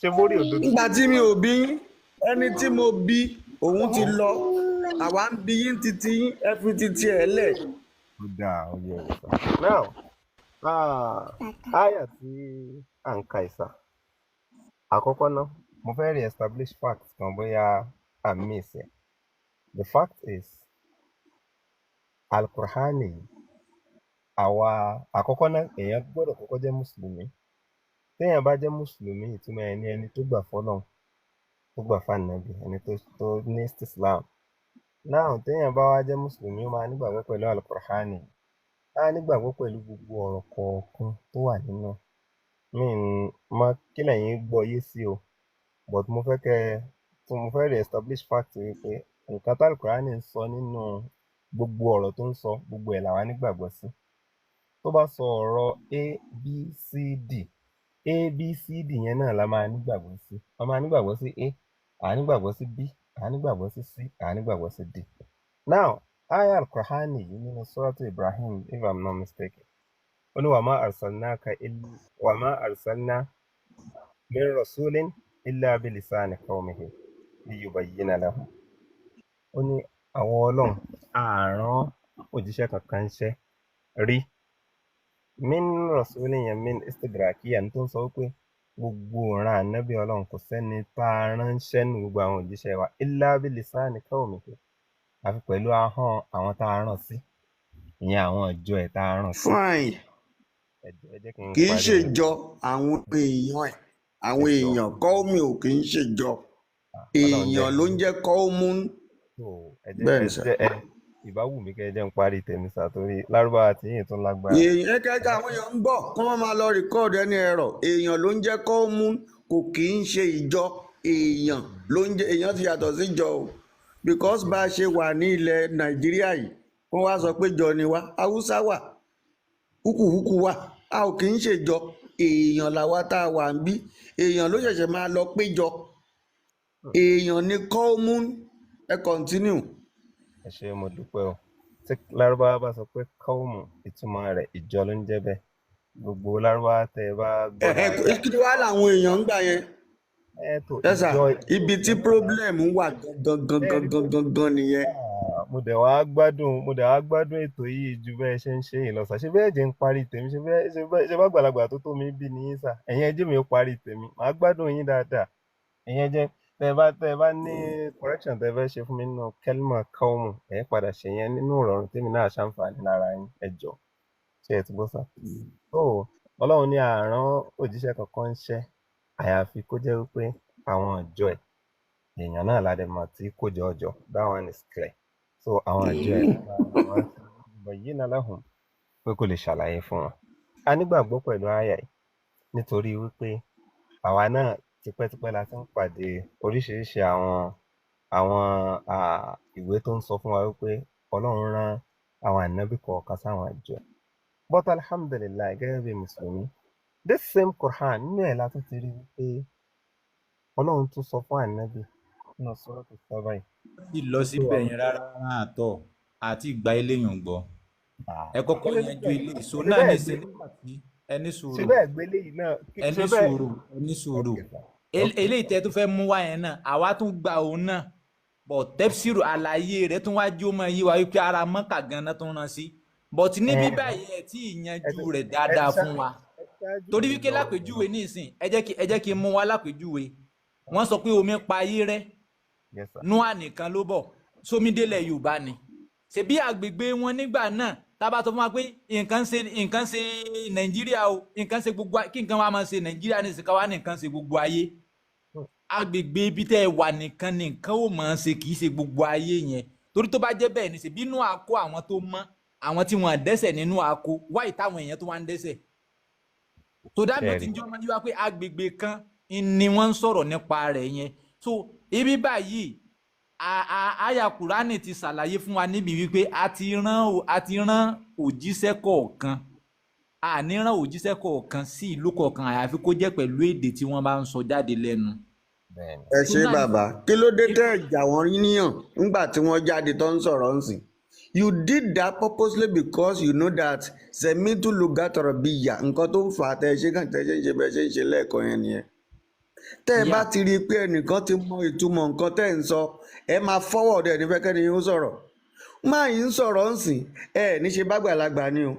[SPEAKER 6] ṣé mo rí òdodo.
[SPEAKER 3] nígbà tí mi ò bí ẹni tí mo bí òun ti lọ àwa ń bí yín títí ẹ fi títí ẹ lẹ̀.
[SPEAKER 6] ó dáa ó yẹ ìsà now àyà tí à ń ka ìsà àkọ́kọ́ náà mo fẹ́ re-establish fact kan bóyá I miss it. The fact is Al-Qur'ani àwa àkọ́kọ́ náà èèyàn gbọ́dọ̀ kọ́kọ́ jẹ́ mùsùlùmí téèyàn bá jẹ́ mùsùlùmí ìtumọ̀ ẹni tó gbà fọ́lọ́run tó gbà fáànàbì ẹni tó ní Islam náà téèyàn bá wá jẹ́ mùsùlùmí ó máa nígbàgbọ́ pẹ̀lú Al-Qur'ani a nígbàgbọ́ pẹ̀lú gbogbo ọ̀rọ̀ kọ̀ọ̀kan tó wà nínú mọ kí lẹ́yìn gbọ́ yé sí o but mo fẹ́ re-establish fact wípé nǹkan tí Al-Qur'ani ń sọ nínú gbogbo ọ̀rọ̀ tó ń sọ gbogbo ẹ̀ làwa nígbàgbọ́ sí tó bá sọ ọ̀rọ̀ abcd yẹn náà la máa nígbàgbọ́ sí a máa nígbàgbọ́ sí a nígbàgbọ́ sí b a nígbàgbọ́ sí c a nígbàgbọ́ sí d. Now aya Al-Qur'ani yìí nínú suratu Ibrahim if I'm not mistaken ó ní wa ma arsalna min rasulin illa bilisani qawmihi liyubayyina lahum. Ó ní àwọn Ọlọ́run àrán òjíṣẹ́ kankan ṣẹ́ rí min rasulin yẹn min istigrakiya tó ń sọ pé gbogbo ìran ànábì Ọlọ́run kò sẹ́ni tá a ránṣẹ́ nù gbogbo àwọn òjíṣẹ́ wa illa bilisani qawmihi àfi pẹ̀lú ahọ́n àwọn tá a rán sí ìyẹn àwọn ìjọ ẹ̀ tá a rán sí.
[SPEAKER 3] Fine. Kì í ṣèjọ àwọn èèyàn ẹ̀ àwọn èèyàn kọ́ọ̀mù ò kì í ṣèjọ èèyàn ló ń jẹ́ kọ́ọ̀mù. Bẹ́ẹ̀ ni sà.
[SPEAKER 6] Ìbáwù mi kẹ́ ẹ jẹ́ ń parí tèmi sà torí lárúbáwá tí yìí tún lágbára.
[SPEAKER 3] Èèyàn kẹ́kẹ́ àwọn èèyàn ń gbọ́ kí wọ́n máa lọ rìkọ́ọ̀dù ẹni ẹ̀rọ èèyàn ló ń jẹ́ kọ́ọ̀mù kò kì í ṣe ìjọ èèyàn ló ń jẹ́ èèyàn ti yàtọ̀ sí ìjọ o because bá a ṣe wà ní ilẹ̀ Nàìjíríà yìí wọ́n wá sọ pé jọ ni wá Haúsá wà húkúhúkú wà a ò kì í ṣèjọ èèyàn làwa tá a wà ń bí èèyàn ló ṣẹ̀ṣẹ̀ máa lọ péjọ èèyàn ní kọ́ọ̀mù ẹ continue.
[SPEAKER 6] Ẹ ṣé mo dúpẹ́ o tí lárúbáwá bá sọ pé kọ́ọ̀mù ìtumọ̀ rẹ̀ ìjọ ló ń jẹ́ bẹ́ẹ̀ gbogbo lárúbáwá tẹ ẹ bá gbọ́.
[SPEAKER 3] Kí wá làwọn èèyàn ń gbà yẹn. Yes sir, ibi tí problem wà gangan nìyẹn.
[SPEAKER 6] Mo dẹ̀ wá gbádùn ètò yìí ju bẹ́ẹ̀ ṣe ń ṣe yìí lọ sà ṣé bẹ́ẹ̀ jẹ́ ń parí tèmi ṣe bá gbàlagbà tó tó mi bí nìyí sà ẹ̀yin ẹ jẹ́ mi ó parí tèmi màá gbádùn yín dáadáa ẹ̀yin ẹ jẹ́ tẹ́ bá ní correction tẹ́ fẹ́ ṣe fún mi nínú kẹ́límà kọ́ọ̀mù ẹ̀ padà ṣe yẹn nínú ìrọ̀rùn tèmi náà ṣàǹfààní lára yín ẹ jọ̀ọ́ ṣé ẹ ti gbọ́ sà. Ọlọ́run ní àrán òjíṣẹ́ kankan ń ṣẹ́ àyàfi kó jẹ́ wípé àwọn ìjọ ẹ̀ èèyàn náà la dẹ̀ mọ̀ tí kò jọ ọjọ́ that one is clear so àwọn ìjọ ẹ̀ bayyina lahum pé kò lè ṣàlàyé fún wọn. A nígbàgbọ́ pẹ̀lú àyà yìí nítorí wípé àwa náà tipẹ́tipẹ́ la ti ń pàdé oríṣiríṣi àwọn ìwé tó ń sọ fún wa wípé Ọlọ́run rán àwọn ànábì kọ̀ọ̀kan sáwọn ìjọ ẹ̀ but alhamdulillah gẹ́gẹ́ bí mùsùlùmí this same Quran nínú ẹ̀ la tún ti rí wípé Ọlọ́run tún sọ fún ànábì nínú Suratu Saba yìí.
[SPEAKER 2] Ti lọ síbẹ̀ yẹn rárá àtọ̀ àti ìgbà eléyàn gbọ́ ẹ kọ́kọ́ yanjú ilé ìṣó náà ní ṣe nígbà tí ẹni sùúrù ẹni sùúrù eléyìí tẹ́ tó fẹ́ mú wá yẹn náà àwa tún gba òun náà bọ̀ tẹ́psìrù àlàyé rẹ̀ tún wá jí ó mọ yí wa wípé ara Mọ́kà gan-an tó ń rán sí but níbí báyìí ẹ̀ tí ìyanjú rẹ̀ dáadáa fún wa torí wípé lápèjúwe ní ìsìn ẹ jẹ́ kí n mú wá lápèjúwe wọ́n sọ pé omi pa ayé rẹ́ Nóà nìkan ló bọ̀ sómídélẹ̀ Yorùbá ni ṣebí àgbègbè wọn nígbà náà tábà tó fún wa pé nǹkan ṣe Nàìjíríà o nǹkan ṣe gbogbo kí nǹkan wa máa ṣe Nàìjíríà ní ìsìnká wa nìkan ṣe gbogbo ayé àgbègbè ibi tẹ́ ẹ wà nìkan ni nǹkan ò máa ṣe kì í ṣe gbogbo ayé yẹn torí tó bá jẹ́ bẹ́ẹ̀ ni ṣebí Nóà kó àwọn tó mọ́ àwọn tí wọ́n dẹ́ṣẹ̀ nínú àkó wáyé táwọn èèyàn tó wá ń dẹ́ṣẹ̀ tó dábìí tí ń jẹ́ ọmọ yìí wá pé àgbègbè kan ni wọ́n ń sọ̀rọ̀ nípa rẹ̀ yẹn so ibi báyìí àyà Kùránì ti ṣàlàyé fún wa níbi wípé a ti rán òjíṣẹ́ kọ̀ọ̀kan àní rán òjíṣẹ́ kọ̀ọ̀kan sí ìlú kọ̀ọ̀kan àyàfi kó jẹ́ pẹ̀lú èdè tí wọ́n bá ń sọ jáde lẹ́nu.
[SPEAKER 3] Ẹ ṣé bàbá kí ló dé tẹ́ ìjà wọn níyàn nígbà tí wọ́n jáde tó ń sọ̀rọ̀ ń sìn. You did that purposely because you know that semitu lugatoro biya nǹkan tó ń fà á tẹ́ ṣe kàn tẹ́ ṣe ń ṣe bẹ́ẹ̀ ṣe ń ṣe lẹ́ẹ̀kan yẹn nìyẹn. Tẹ́ ẹ bá ti rí i pé ẹnìkan ti mọ ìtumọ̀ nǹkan tẹ́ ẹ ń sọ ẹ máa forward ẹ nífẹ̀ẹ́ kẹ́ni yóò sọ̀rọ̀ máa yìí ń sọ̀rọ̀ ń sìn ẹ ní ṣe bágbàlagbà ni o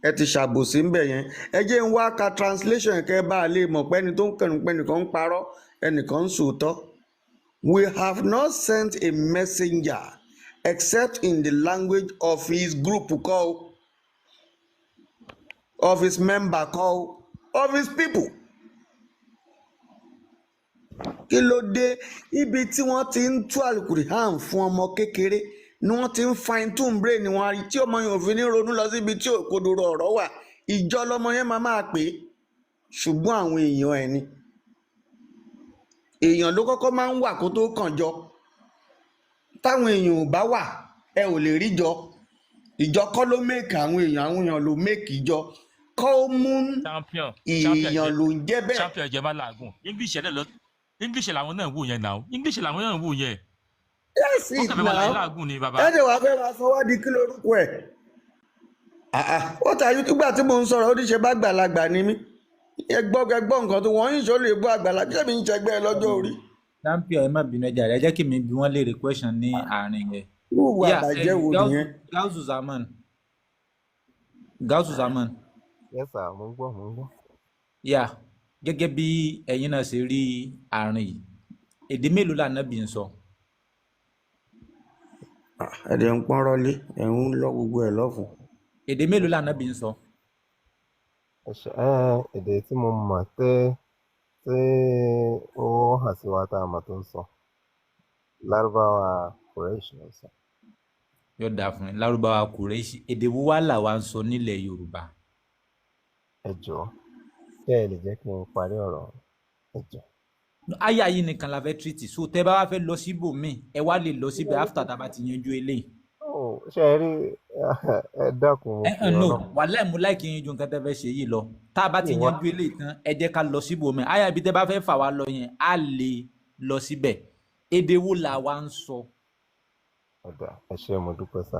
[SPEAKER 3] ẹ ti ṣàbòsí ń bẹ̀ yẹn ẹ jẹ́ ń wá ka translation kẹ́ bá a lè mọ̀ pé ẹni tó ń kẹnu pé ẹnìkan ń parọ́ ẹnìkan ń sòótọ́. We have not sent a messenger except in the language of his group call of his member call of his people. Kí ló dé ibi tí wọ́n ti ń tú Al-Qur'an fún ọmọ kékeré ni wọ́n ti ń fine tune brain wọn tí ọmọ yẹn ò fi ní ronú lọ síbi tí òkodoro ọ̀rọ̀ wà ìjọ lọmọ yẹn máa pè é ṣùgbọ́n àwọn èèyàn ẹ̀ ni èèyàn ló kọ́kọ́ máa ń wà kó tó kàn jọ táwọn èèyàn ò bá wà ẹ ò lè rí jọ ìjọ kọ́ ló make àwọn èèyàn ló make ìjọ common èèyàn ló ń jẹ́ bẹ́ẹ̀.
[SPEAKER 4] champion ẹ̀jẹ̀ máa làágùn english làwọn náà wò yẹn náà english làwọn náà wò yẹn.
[SPEAKER 3] yes it now ẹ̀ẹ́dẹ̀ wàá fẹ́ máa sọ wá di kí lórúkọ ẹ̀ ó tàyí nígbà tí mo ń sọ̀rọ̀ ó ní ṣe bá gbàlagbà ni mí ẹgbọ́ nǹkan tó wọ́n ń ṣó lè bọ́ àgbàlagbà ṣé mi ń ṣẹgbẹ́ lọ́jọ́ orí.
[SPEAKER 2] champion ẹ má bínú ẹja rẹ jẹ́ kí mi bí wọ́n léèrè question ní àárín yẹn.
[SPEAKER 3] wúwo àbàjẹ́ wo nìyẹn.
[SPEAKER 2] Gausu Zaman.
[SPEAKER 6] Yes sir, mo ń gbọ́.
[SPEAKER 2] Yeah, gẹ́gẹ́ bí ẹ̀yin náà ṣe rí àárín yìí èdè mélòó l'Ànábì ń sọ.
[SPEAKER 3] ẹ̀dẹ̀ ń pọ́n rọ́lé ẹ̀ ń lọ gbogbo ẹ̀ lọ́fun.
[SPEAKER 2] èdè mélòó l'Ànábì ń sọ.
[SPEAKER 6] èdè tí mo mọ̀ tí ó hàn sí wa tá a mọ̀ tó ń sọ lárúbáwá kùrẹ́ṣì ló sọ.
[SPEAKER 2] yóò dáa fún mi lárúbáwá kùrẹ́ṣì èdè wo wá là wá ń sọ nílẹ̀ Yorùbá.
[SPEAKER 6] ẹ jọ̀ọ́ kí ẹ lè jẹ́ kí n parí ọ̀rọ̀ ẹ jọ̀ọ́.
[SPEAKER 2] àyà yìí nìkan la fẹ́ tírìtì so tẹ́ bá wá fẹ́ lọ síbòmíì ẹ wá lè lọ síbẹ̀ after tá a bá ti yanjú eléyìí.
[SPEAKER 6] ṣe é rí ẹ dákun.
[SPEAKER 2] no wàhálà mú láì kí n yanjú nǹkan tẹ́ fẹ́ ṣe yìí lọ tá a bá ti yanjú eléyìí tán ẹ jẹ́ ká lọ síbòmíì àyà ibi tẹ́ bá fẹ́ fà wá lọ yẹn á lè lọ síbẹ̀ èdè wo là wá ń sọ.
[SPEAKER 6] ọ̀dà ẹ ṣé mo dúpẹ́ sá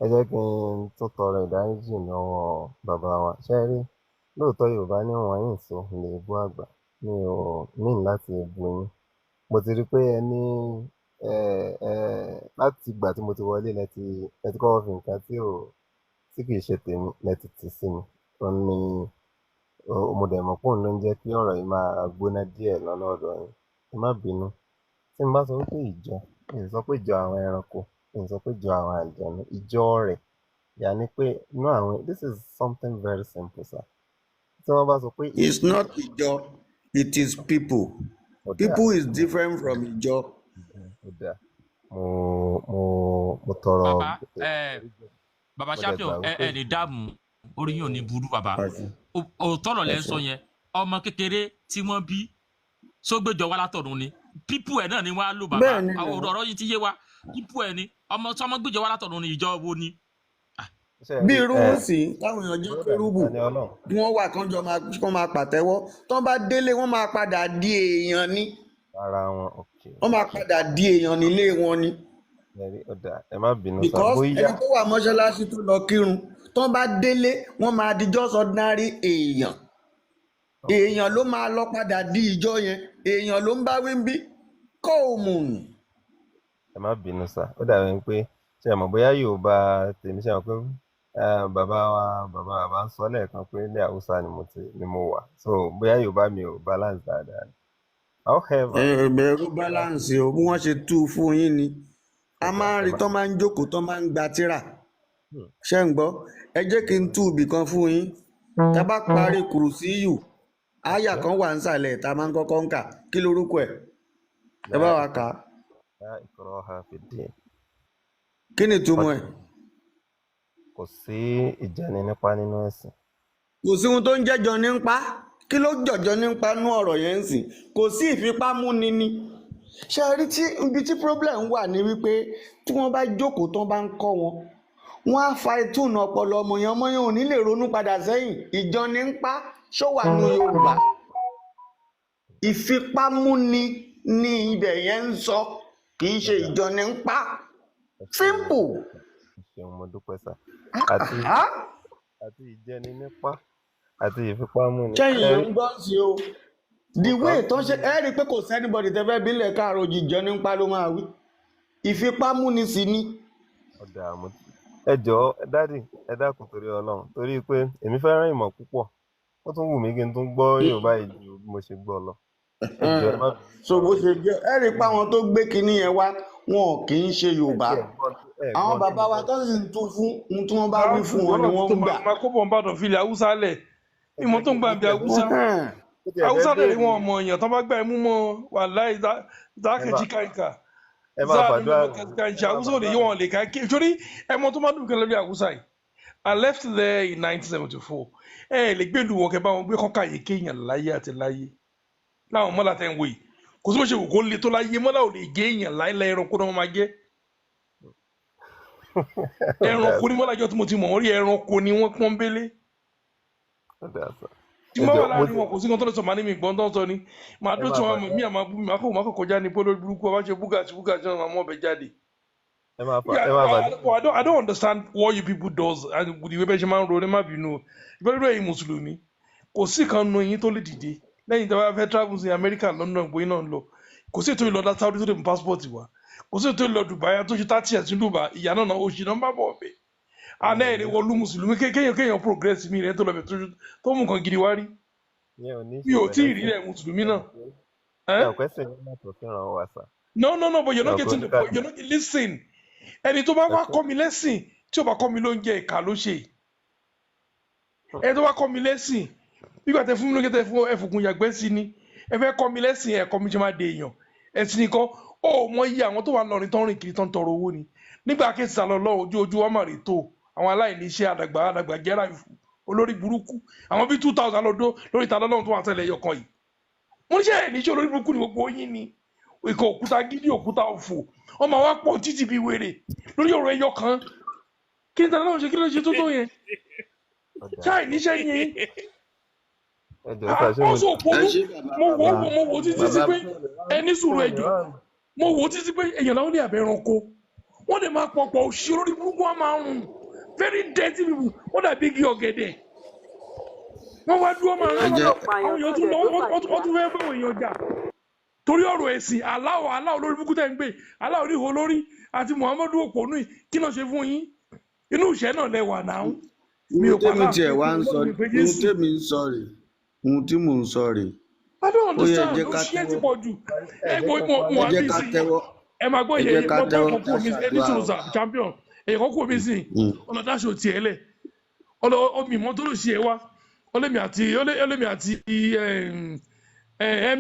[SPEAKER 6] ẹ jẹ́ kí n tún tọrọ ìdáríjì lọ́wọ́ bàbá wa ṣe é rí lóòótọ́ Yorùbá ní wọ́n yìí sọ lè bú àgbà mi ò ní láti bu yín mo ti rí pé ẹ ní láti ìgbà tí mo ti wọlé lẹ ti kọ́kọ́ fi nǹkan tí kì í ṣe tèmi lẹ ti tì sí mi ó ní mo dẹ̀ mọ̀ pé òun ló ń jẹ́ kí ọ̀rọ̀ yìí máa gbóná díẹ̀ lọ́nà ọ̀dọ̀ yín ẹ má bínú tí n bá sọ pé ìjọ n sọ pé ìjọ àwọn ẹranko n sọ pé ìjọ àwọn àlùjànnú ìjọ rẹ̀ yà ni pé inú àwọn this is something very simple sir tí wọ́n bá sọ pé.
[SPEAKER 3] it's not ìjọ it is people. People is different from ìjọ.
[SPEAKER 6] mo tọrọ.
[SPEAKER 4] bàbá champion ẹ lè dáàmú orí yóò ní burú bàbá òótọ́ lọ lẹ́ sọ yẹn ọmọ kékeré tí wọ́n bí sógbèjọ wá látọ̀run ni pípù ẹ̀ náà ni wọ́n á lò bàbá ọ̀rọ̀ yìí ti yé wa pípù ẹ̀ ni ọmọ sọmọ gbèjọ wá látọ̀run ni ìjọ wo ni.
[SPEAKER 3] bí irú wọn sì táwọn èèyàn jẹ́ kérúbù bí wọ́n wà kán máa pàtẹ́wọ́ tán bá délé wọ́n máa padà di èèyàn ni wọ́n máa padà di èèyàn nílé wọn ni.
[SPEAKER 6] ẹ má bínú sá
[SPEAKER 3] because ẹni tó wà mọ́ṣáláṣí tó lọ kírun tán bá délé wọ́n máa di just ordinary èèyàn ló máa lọ padà di ìjọ yẹn èèyàn ló ń bá wí ń bí kọ́ọ̀mùn.
[SPEAKER 6] ẹ má bínú sá ó dàbí pé ṣe mọ̀ bóyá Yorùbá tèmi ṣe mọ̀ pé bàbá ń sọ lẹ́ẹ̀kan pé ilé Haúsá ni mo wà so bóyá Yorùbá mi ò balance dáadáa ni.
[SPEAKER 3] ẹ̀ẹ́dẹ̀rú balance o bí wọ́n ṣe tú fún yín ni a máa ń rí tán máa ń jókòó tán máa ń gba tírà ṣé ń gbọ́ ẹ jẹ́ kí n tú ibì kan fún yín tá a bá parí kùrùsíyù àyà kan wà nísàlẹ̀ tá a máa ń kọ́kọ́ ń kà kí lorúkọ ẹ̀ ẹ bá wa kà á. kí ni ìtumọ̀ ẹ̀.
[SPEAKER 6] kò sí ìjẹni nípa nínú ẹ̀sìn.
[SPEAKER 3] kò sí ohun tó ń jẹ́jọ nípa kí ló jọjọ nípa nú ọ̀rọ̀ yẹn ń sìn kò sí ìfipámúni ni. ṣe rí tí ibi tí problem wà ní wípé tí wọ́n bá jókòó tán bá ń kọ́ wọn wọ́n á fa ìtùnú ọpọlọ ọmọ yẹn ò ní lè ronú padà sẹ́yìn ìjọ ní ń pa ṣó wà ní Yorùbá ìfipámúni ní ibẹ̀ yẹn ń sọ kì í ṣe ìjọ ní ń pa simple.
[SPEAKER 6] ṣeun mo dúpẹ́ sá àti ìjẹni nípa àti ìfipámúni.
[SPEAKER 3] ṣẹ́yìn ló ń gbọ́ sí o the way tó ṣe ẹ́ rí i pé kò sẹ́nibọ̀dì tẹ́fẹ́ bílẹ̀ káàró jíjọ nípa ló máa wí ìfipámúni sí ni.
[SPEAKER 6] ọ̀dà àmọ́ ẹ jọ̀ọ́ dádì ẹ dákun torí Ọlọ́run torí pé èmi fẹ́ràn ìmọ̀ púpọ̀ ó tún wù mí kí n tún gbọ́ Yorùbá yìí ju bí mo ṣe gbọ́ lọ.
[SPEAKER 3] so bó ṣe jẹ́ ẹ rí i pé àwọn tó gbé kinní yẹn wá wọn kì í ṣe Yorùbá àwọn bàbá wa tó sì ń tún fún ohun tí wọ́n bá wí fún wọn ni wọ́n ń gbà.
[SPEAKER 5] máa kó bọ̀ ń bàdàn fi ilẹ̀ Haúsá lẹ̀ ìmọ̀ tó ń gbà bí Haúsá lẹ̀ rí wọn ọmọ èèyàn tó bá gbà ẹ̀ mú mọ́ wàláhì dákẹ́jì káìkà
[SPEAKER 6] ẹ máa fàdúrà
[SPEAKER 5] kànṣe àwùsá ò lè yí wọn lè ká kí torí ẹmọ tó máa dùn kan lórí àwùsá yìí I left there in 1974 lè gbé ìlú wọn kẹ bá wọn gbé kọ́kà yìí kéèyàn láyé àti láyé láwọn mọ́lá tẹ́ ń wò yìí kò sí bó ṣe wù kó le tó láyé mọ́lá ò lè gé èèyàn láéláé ẹranko náà wọ́n máa gé ẹranko ní mọ́lá jọ tí mo ti mọ̀ wọ́n rí ẹranko ni wọ́n pọ́n bélé tí mo wà láàrin wọn kò sí kan tó lè sọ màá ní mi gbọ́n tó ń sọ ni màá dó tí wọn mí àmà bú mi màá kó kọjá ní polo burúkú ọba ṣe búgàtì náà màá mọ́ ọbẹ̀ jáde. I don't understand what you people does and the way bẹ́ẹ̀ ṣe máa ń ro ní má bínú ìbẹ́rẹ́ ẹ̀yin mùsùlùmí kò sí kan nu eyín tó lè dìde lẹ́yìn tí wọ́n fẹ́ travel sí America London gbóyìn náà lọ kò sí ètò ìlọ́dá Saudi tó lè mú passport wa kò sí ètò ìlọ Dubai tó ṣe 30 years ní Dubai ìyá náà oṣù náà ń bá bọ̀ ọ̀bẹ àná ẹ̀rẹ́ wọlú mùsùlùmí kéèyàn progress mi rẹ̀ tó lọ bẹ̀ tó mú nǹkan gidi wá rí mi ò tí ì rí rẹ̀ mùsùlùmí náà. No, but you're not getting the point. You're not listening. Ẹni tó bá wá kọ́ mi lẹ́sìn tí ò bá kọ́ mi lóúnjẹ ìka ló ṣe. Ẹni tó bá kọ́ mi lẹ́sìn nígbà tẹ fún mi lóúnjẹ tẹ fún ẹfùkún yàgbẹ́ sí ni ẹ fẹ́ kọ́ mi lẹ́sìn ẹ̀kọ́ mi ṣe máa de èèyàn ẹ̀sìn nìkan ó mọ iye àwọn tó wà lọrin tó ń rìn kiri tó ń tọrọ owó ni nígbà kéésì àlọ́ lọ́wọ́ ojú wa máa rè tó àwọn aláìní iṣẹ́ àdàgbà jẹ́ra olórí burúkú àwọn bíi 2000 lọ́dọ́ lórí ìta lọ́wọ́ tó wà tẹ́lẹ̀ ẹyọ kan yìí. Mo ní ṣe níṣẹ́ olórí burúkú ni gbogbo yín ni ìkọ̀ òkúta gidi òkúta òfò ọmọ wa pọ̀ títí bí wèrè lórí ọ̀rọ̀ ẹyọ kan kí ni tàbí náà ṣe kí ló ṣe tó tó yẹn ṣáì níṣẹ́ yẹn àkóso òpónú mo wò títí sí pé ẹni sùúrù ẹjọ́ mo wò títí pé èèyàn láwọn ní àbẹ̀ ẹranko wọ́n lè máa pọ̀pọ̀ òṣì olórí burúkú wọn máa rùn very dirty people wọ́n dàbí igi ọ̀gẹ̀dẹ̀ wọ́n wá dúró máa rán àwọn èèyàn tún lọ wọ́n tún fẹ́ báwọn èèyàn jà torí ọ̀rọ̀ ẹ̀sìn aláwọ̀ lórí búkú tẹ́ ń gbé aláwọ̀ oníhò lórí àti Muhammadu òpónú yìí kí ló ṣe fún yín inú ìṣẹ́ náà lẹ́wà náà mi ò pàlà
[SPEAKER 3] ohun tí mò ń sọ rè
[SPEAKER 5] I don't understand ló ṣe ti pọ̀ jù ẹ máa gbọ́ ìyẹn kọ́kọ́ mi ẹni sọ̀rọ̀ champion èyí kọ́kọ́ mi sìn ọ̀nà dáṣọ tiẹ̀ lẹ̀ omi ìmọ̀ tó ló ṣe é wá ọlẹ́mi àti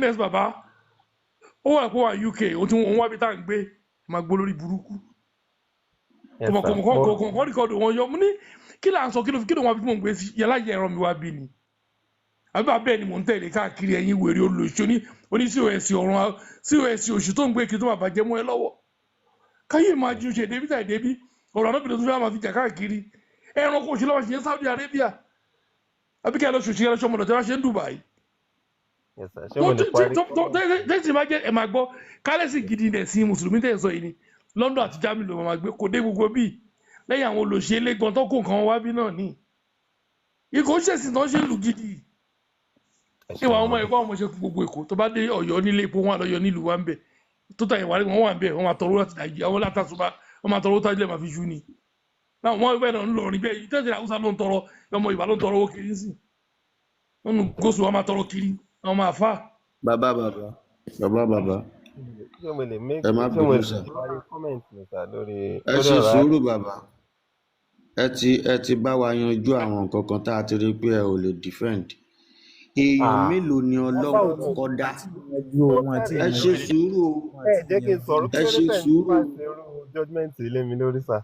[SPEAKER 5] ms baba ó wà pé wà UK òun wá bí tá à ń gbé máa gbó lórí burúkú kọ̀ọ̀kan rìkọ́dù wọn yọ mú ní kí là ń sọ kí ló wọn bí mò ń gbé sí yàrá yẹ ẹran mi wá bí ni àbí bàbá ẹ̀ ni mò ń tẹ̀lé káàkiri ẹ̀yìn wèrè olóṣù oní COS ọ̀run COS oṣù tó ń gbé kí tó máa bàjẹ́ mọ́ ẹ lọ́wọ́ káyé máa ju ṣe débi tàì débi ọ̀rọ̀ anábìrin tó fẹ́ máa fi jà káàkiri ẹran kò ṣe lọ́wọ́ ṣe ní Saudi Arabia àbí kí ẹ lọ ṣòṣì ẹ lọ ṣọmọdọ̀ tí wọ́n ṣe ń Dubai tẹ́sí máa jẹ́ ẹ̀ máa gbọ́ kálẹ́sì gidi ilẹ̀ sí mùsùlùmí tẹ̀ sọ yìí ni London àti Germany ló máa gbé kò dé gbogbo bíi lẹ́yìn àwọn olóṣèlú ẹlẹ́gbọ̀n tó kó nǹkan wá bí náà ní ikọ̀ ṣẹ̀sìn tó ń ṣe lù gidi ìwà ọmọ ẹ̀kọ́ ọmọ ṣe gbogbo Èkó tó bá dé Ọ̀yọ́ nílé epo wọn àlọ́yọ nílùú wa ń bẹ̀ tó tà ìwà wọn wà ń bẹ̀ wọn máa tọrọ láti dàjí àwọn látàṣùbà wọn máa tọrọ tájú lẹ̀ máa fi ṣú ni láwọn wọn bẹ́ẹ̀ náà ń lọ rìn bẹ́ẹ̀ ìtẹ́sẹ̀ Haúsá ló ń tọrọ ọmọ Ìbà ló ń tọrọ owó kiri sí wọn gòsù wọn máa tọrọ kiri àwọn máa fà. bàbá ẹ má bínú sà ẹ ṣe sùúrù bàbá ẹ ti bá wa yanjú àwọn nǹkan kan tá a ti rí pé ẹ ò lè defend èèyàn mélòó ni Ọlọ́run kọ́ dá ẹ ṣe sùúrù ẹ ṣe sùúrù
[SPEAKER 6] judgment ilé mi lórí sà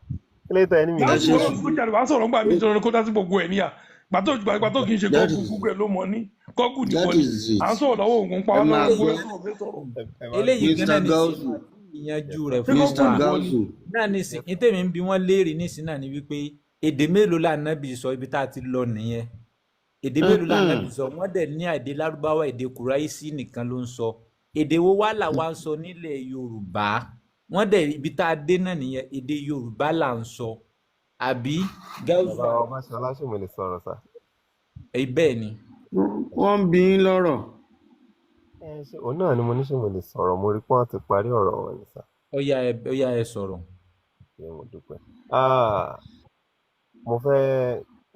[SPEAKER 6] kí ló tẹ ẹni mi.
[SPEAKER 5] ẹ ṣe sùúrù wàá sọ̀rọ̀ ńgbà mi sọ̀rọ̀ kó dá sí gbogbo ẹ̀ níyà gbàtó kì í ṣe gbogbo ẹ̀ ló mọ̀ ní gọ́gù nìkan ni à ń sọ̀rọ̀ lọ́wọ́ ògùn pa ọ́nà ọgbọ́n
[SPEAKER 2] eléyìí gánà ní ìyanjú rẹ̀ fún wa náà nísìn ní tèmi ń bi wọ́n léèrè nísìn náà ni wípé èdè mélòó l'Ànábì sọ ibi tá a ti lọ nìyẹn èdè mélòó l'Ànábì sọ wọ́n dẹ̀ ní èdè Lárúbáwá èdè Kùráìsì nìkan ló ń sọ èdè wo wá là wá ń sọ nílẹ̀ Yorùbá wọ́n dẹ̀ ibi tá a dé náà nìyẹn èdè Yorùbá là ń sọ àbí gáúsù.
[SPEAKER 6] bàbá ọba ṣọlá ṣì mo lè sọ̀rọ̀ sà.
[SPEAKER 2] bẹ́ẹ̀ ni.
[SPEAKER 3] wọ́n ń bi yín lọ́rọ̀.
[SPEAKER 6] òun náà ni mo ní ṣe mo lè sọ̀rọ̀ mo rí pé wọ́n ti parí ọ̀rọ̀ wọn ni sà.
[SPEAKER 2] ó yá ẹ sọ̀rọ̀.
[SPEAKER 6] mo dúpẹ́.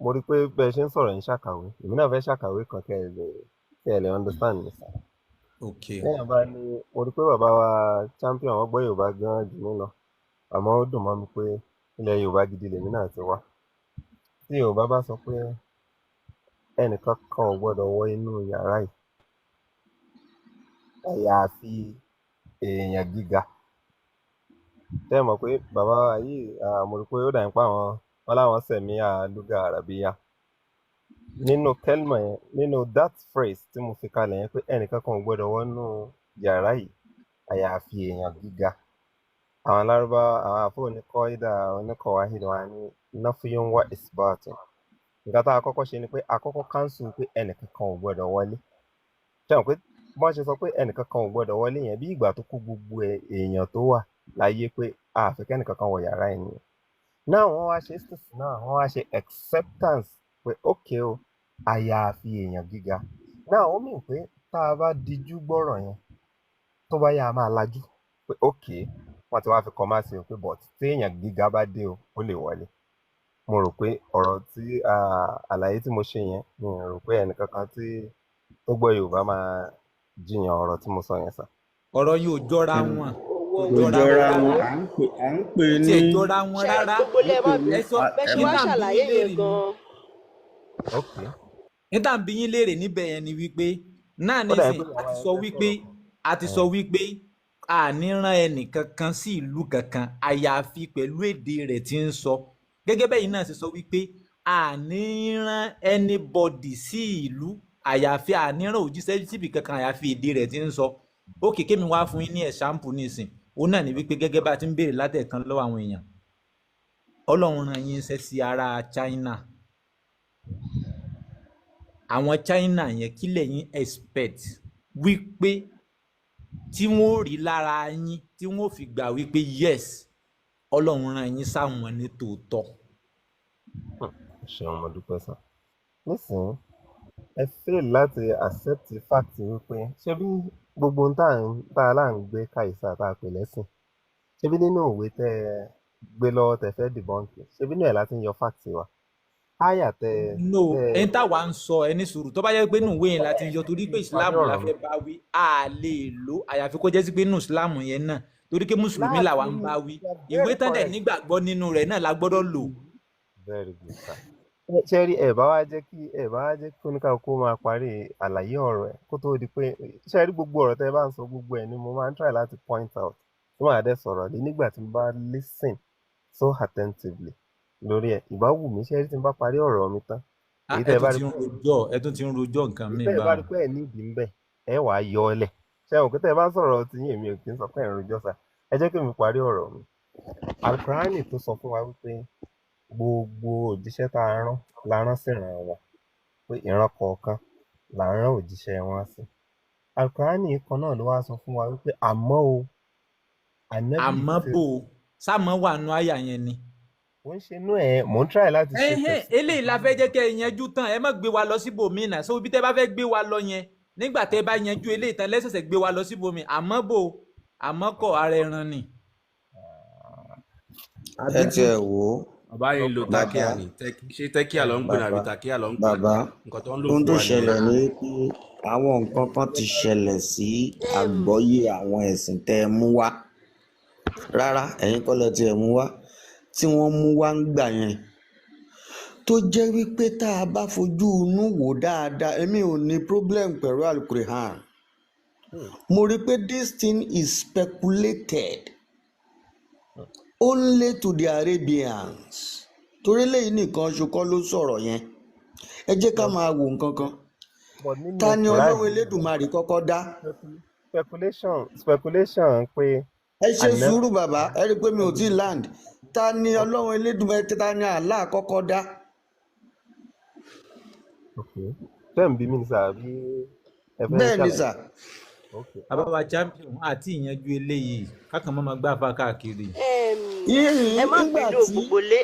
[SPEAKER 6] mo rí pé bẹ́ẹ̀ ṣe ń sọ̀rọ̀ yín ṣàkàwé èmi náà fẹ́ ṣàkàwé kan kẹ́ ẹ lè understand mi sà. lẹ́yìn bá ní mo rí pé bàbá wa champion wọ́n gbọ́ Yorùbá gan-an jù mí lọ àmọ́ ó dùn mọ́ mi pé ilẹ̀ Yorùbá gidi lèmi náà ti wá tí Yorùbá bá sọ pé ẹnìkan kan ò gbọ́dọ̀ wọ inú yàrá yìí àyàfi èèyàn gíga Tẹ́ ẹ mọ̀ pé bàbá wa yìí mo rò pé ó dà ń pa wọn láwọn sẹ̀mí lugha arabiya nínú kelma yẹn nínú that phrase tí mo fi kalẹ̀ yẹn pé ẹnìkan kan ò gbọ́dọ̀ wọnú yàrá yìí àyàfi èèyàn gíga àwọn alárúbáwá àwọn àfọ oníkọ́ídà oníkọ̀wáhìdì wa ní nafiyun wa isbatun nǹkan tá a kọ́kọ́ ṣe ni pé a kọ́kọ́ cancel pé ẹnìkan kan ò gbọ́dọ̀ wọlé ṣé wọn pé bọ́n ṣe sọ pé ẹnìkan kan ò gbọ́dọ̀ wọlé yẹn bí ìgbà tó kó gbogbo èèyàn tó wà láyé pé àfikẹ́ ẹnìkan kan wọ yàrá ẹ̀ nìyẹn náà wọ́n wá ṣe náà wọ́n wá ṣe acceptance pé ókè o àyàfi èèyàn gíga náà ó mìn pé tá a bá dijú gbọ́rọ̀ yẹn tó bá yá a máa lajú pé ókè wọ́n ti wá fi kọ́ máa ṣe pé but tí èèyàn gíga bá dé o ó lè wọlé mo rò pé ọ̀rọ̀ tí àlàyé tí mo ṣe yẹn mi ò rò pé ẹnìkan kan tí tó gbọ́ Yorùbá máa jiyàn ọ̀rọ̀ tí mo sọ yẹn sà.
[SPEAKER 2] ọ̀rọ̀ yóò jọra wọn
[SPEAKER 3] kò jọra wọn à ń pè ní.
[SPEAKER 2] tí ẹ jọra wọn rárá ẹ sọ
[SPEAKER 7] bẹ́ẹ̀ ṣe wá ṣàlàyé yẹn gan-an.
[SPEAKER 2] níta ń bí yín léèrè níbẹ̀ yẹn ni wípé náà nísìn a ti sọ wípé àní rán ẹnìkankan sí ìlú kankan àyàfi pẹ̀lú èdè rẹ̀ tí ń sọ gẹ́gẹ́ bẹ́ẹ̀ yìí náà ṣe sọ wípé àní rán anybody sí ìlú àyàfi àní rán òjíṣẹ́ síbi kankan àyàfi èdè rẹ̀ tí ń sọ ó kékeré mi wá fún yín ní ẹ̀ṣámpù nísìn òun náà ní wípé gẹ́gẹ́ bá a ti ń béèrè látẹ̀kan lọ́wọ́ àwọn èèyàn Ọlọ́run rán yín iṣẹ́ sí ará China àwọn China yẹn kí lẹ̀yin expect wípé tí wọ́n rí lára yín tí wọ́n fi gbà wípé yes Ọlọ́run rán yín sáwọn ní tòótọ́.
[SPEAKER 6] ṣeun mo dúpẹ́ sá nísìnyí ẹ fail láti accept fact wípé ṣé bí gbogbo tá a là ń gbé káìsà tá a pè lẹ́sìn ṣé bí nínú òwe tẹ́ ẹ gbé lọ́wọ́ tẹ́ fẹ́ debunk ṣé bí nínú ẹ̀ láti ń yọ fact wa áyà tẹ́
[SPEAKER 2] no ẹni táwa ń sọ ẹni sùúrù tó bá jẹ́ pé nínú ìwé yẹn láti yọ torí pé ìsìláàmù la fẹ́ bá wí a lè lò àyàfi kó jẹ́ sí pé nínú ìsìláàmù yẹn náà torí pé mùsùlùmí làwa ń bá wí ìwé tán dẹ̀ nígbàgbọ́ nínú rẹ̀ náà la gbọ́dọ̀ lò.
[SPEAKER 6] very good sir. ṣé rí ẹ bá wá jẹ́ kí oníkàkú máa parí àlàyé ọ̀rọ̀ ẹ̀ kó tó di pé ṣé rí gbogbo ọ̀rọ̀ tẹ́ ẹ bá ń sọ gbogbo ẹ̀ ni mo máa ń try láti point out tí màá dẹ̀ sọ̀rọ̀ lé nígbà tí mo bá listen so attentively lórí ẹ̀ ìbá wù mí ṣé rí tí mo bá parí ọ̀rọ̀ mi tán.
[SPEAKER 2] ẹ tún ti ń rojọ́ nǹkan mi bá
[SPEAKER 6] ẹ bá rí pé ẹ ní ìdí ń bẹ̀ ẹ wàá yọ ọ lẹ̀ ṣé àwọn òkúta ẹ bá sọ̀rọ̀ tí yín èmi ò kí ń sọ pé ẹ ń rojọ́ sá ẹ jẹ́ kí mi parí ọ̀rọ̀ mi. Al-Qur'ani tó sọ fún wa wípé gbogbo òjíṣẹ́ tá a rán la rán sí ìran wọn pé ìran kọ̀ọ̀kan là ń rán òjíṣẹ́ wọn sí. Al-Qur'ani kan náà ló wá sọ fún wa wípé àmọ́ o
[SPEAKER 2] àmọ́ bò sáàmọ́ wà nù àyà yẹn ni.
[SPEAKER 6] ó ń ṣe inú ẹ̀ mò ń try láti ṣe tẹ̀sí.
[SPEAKER 2] eléyìí la fẹ́ jẹ́ kẹ́ ẹ yanjú tán ẹ má gbé wa lọ síbòmíì náà sọ ibi tẹ́ bá fẹ́ gbé wa lọ yẹn nígbà tẹ́ bá yanjú eléyìí tán lẹ́sẹ̀sẹ̀ gbé wa lọ síbòmíì àmọ́ bò àmọ́ kọ̀ ara ẹran ni.
[SPEAKER 3] ẹ tiẹ̀ wò ó.
[SPEAKER 8] bàbá yìí lo takia ni ṣé takia ló ń pè ní àbí takia ló ń pè ní
[SPEAKER 3] bàbá
[SPEAKER 8] nǹkan tó ń lò
[SPEAKER 3] ohun
[SPEAKER 8] fún
[SPEAKER 3] tó
[SPEAKER 8] wa
[SPEAKER 3] ṣẹlẹ̀
[SPEAKER 8] nìyẹn.
[SPEAKER 3] ni pé àwọn nǹkan kan ti ṣẹlẹ̀ sí àgbọ́yé àwọn ẹ̀sìn tẹ́ ẹ mú wá rárá ẹ̀yin kọ́ lẹ tí ẹ mú wá tí wọ́n mú wá ń gbà yẹn tó jẹ́ wípé tá a bá fojú inú wò dáadáa èmi ò ní problem pẹ̀lú Al-Qur'an mo rí pé this thing is speculated only to the Arabians torí lẹ́yìn nìkan ṣokọ́ ló sọ̀rọ̀ yẹn ẹ jẹ́ ká máa wò nǹkan kan ta ni Ọlọ́run Elédùmarè kọ́kọ́ dá.
[SPEAKER 6] speculation pé.
[SPEAKER 3] ẹ ṣe sùúrù bàbá ẹ rí i pé mi ò tí ì land ta ni Ọlọ́run Elédùmarè ta ni Allah kọ́kọ́ dá.
[SPEAKER 6] ṣé ń bí mi ní sáà bí ẹ fẹ́
[SPEAKER 3] bẹ́ẹ̀ ni sà.
[SPEAKER 2] àbáwá champion àti ìyanjú eléyìí kákan mọ́ máa gbáfa káàkiri.
[SPEAKER 7] ẹ má bínú gbogbo lé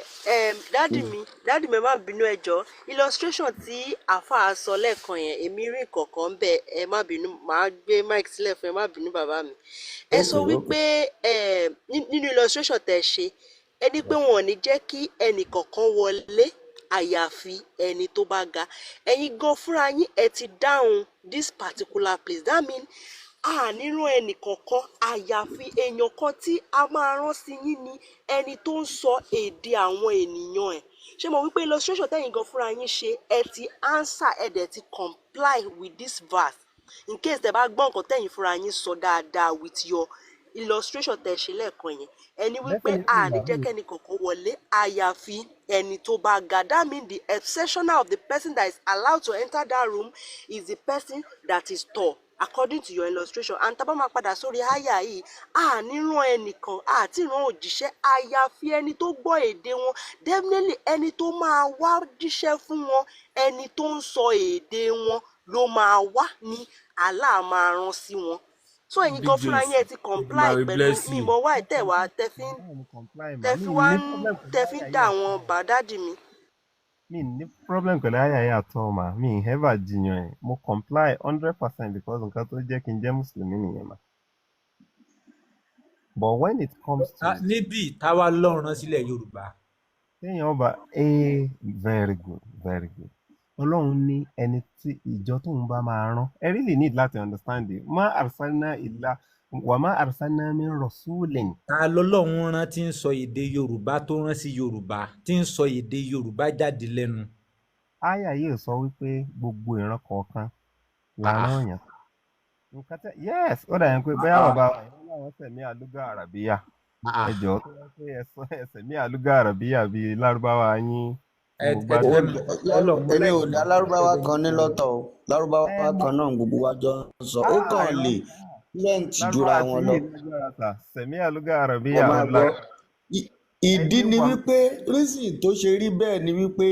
[SPEAKER 7] dáàdì mi má bínú ẹjọ́ illustration tí àáfàá sọ lẹ́ẹ̀kan yẹn èmi rí kọ̀ọ̀kan ń bẹ̀ ẹ má bínú màá gbé mic sílẹ̀ fún ẹ má bínú bàbá mi. ẹ sọ wípé nínú illustration tẹ́ ṣe ẹ ní pé wọn ò ní jẹ́ kí ẹnì kọ̀ọ̀kan wọlé àyàfi ẹni tó bá ga ẹ̀yin gan fúnra yín ẹ ti dáhùn this particular place that mean nírò ẹnì kọ̀ọ̀kan àyàfi èèyàn kan tí a máa rán sí yín ni ẹni tó ń sọ èdè àwọn ènìyàn ẹ̀ ṣé mo wípé illustration tẹ́yìn gan fúnra yín ṣe ẹ ti answer ẹ dẹ̀ ti comply with this verse in case tẹ́ bá gbọ́ nǹkan tẹ́yìn fúnra yín sọ dáadáa with your illustration tẹ̀ ṣe lẹ́ẹ̀kan yẹn ẹni wípé a ní jẹ́ kẹ́ni kankan wọlé àyàfi ẹni tó bá ga. That means the exceptional of the person that is allowed to enter that room is the person that is tall according to your illustration. And tá bá máa padà sórí àyà yìí a ní rán ẹnìkan àti rán òjíṣẹ́ àyàfi ẹni tó gbọ́ èdè wọn, definitely ẹni tó máa wá jíṣẹ́ fún wọn, ẹni tó ń sọ èdè wọn ló máa wá ní Allah máa rán sí wọn. So ẹ̀yin kan fúnra yẹn ti comply pẹ̀lú mímọ̀ wá ìtẹ̀wá tẹ́fí dá àwọn bàdádì mi.
[SPEAKER 6] Mi ní problem pẹ̀lú àyà yẹn àtọ́ mà, mi ever jiyàn ẹ̀, mo comply 100% because nǹkan tó jẹ́ kí n jẹ́ mùsùlùmí nìyẹn mà. But when it comes to.
[SPEAKER 2] Níbi táwa lọ́rùn sílẹ̀ Yorùbá.
[SPEAKER 6] Téèyàn bá very good, very good. Ọlọ́run ní ẹni tí ìjọ tóun bá máa rán. I really need láti understand it. Ma arsalna illa wa ma arsalna min rasulin.
[SPEAKER 2] Ta lọ́lọ́run rán tí ń sọ èdè Yorùbá tó rán sí Yorùbá tí ń sọ èdè Yorùbá jáde lẹ́nu.
[SPEAKER 6] Àyà yìí sọ wípé gbogbo ìran kọ̀ọ̀kan làrán yàn. Yes, ó dà yẹn pé bẹ́ẹ̀ bàbá wa ìwọ́n láwọn sẹ̀mí àlúgà àràbíyà. Ẹ jọ̀ọ́ tó yẹ pé ẹsẹ̀mí àlúgà àràbíyà bíi lárúbáwá yín.
[SPEAKER 3] Èmi ò dá lárúbáwá kan ní lọ́tọ̀ o, lárúbáwá kan náà gbogbo wa jọ ń sọ, ó kàn lè lẹ́ǹtì jura wọn lọ.
[SPEAKER 6] Sẹ̀mí àlúgà àràbíyà
[SPEAKER 3] ọ̀la. Ìdí ni wípé reason tó ṣe rí bẹ́ẹ̀ ni wípé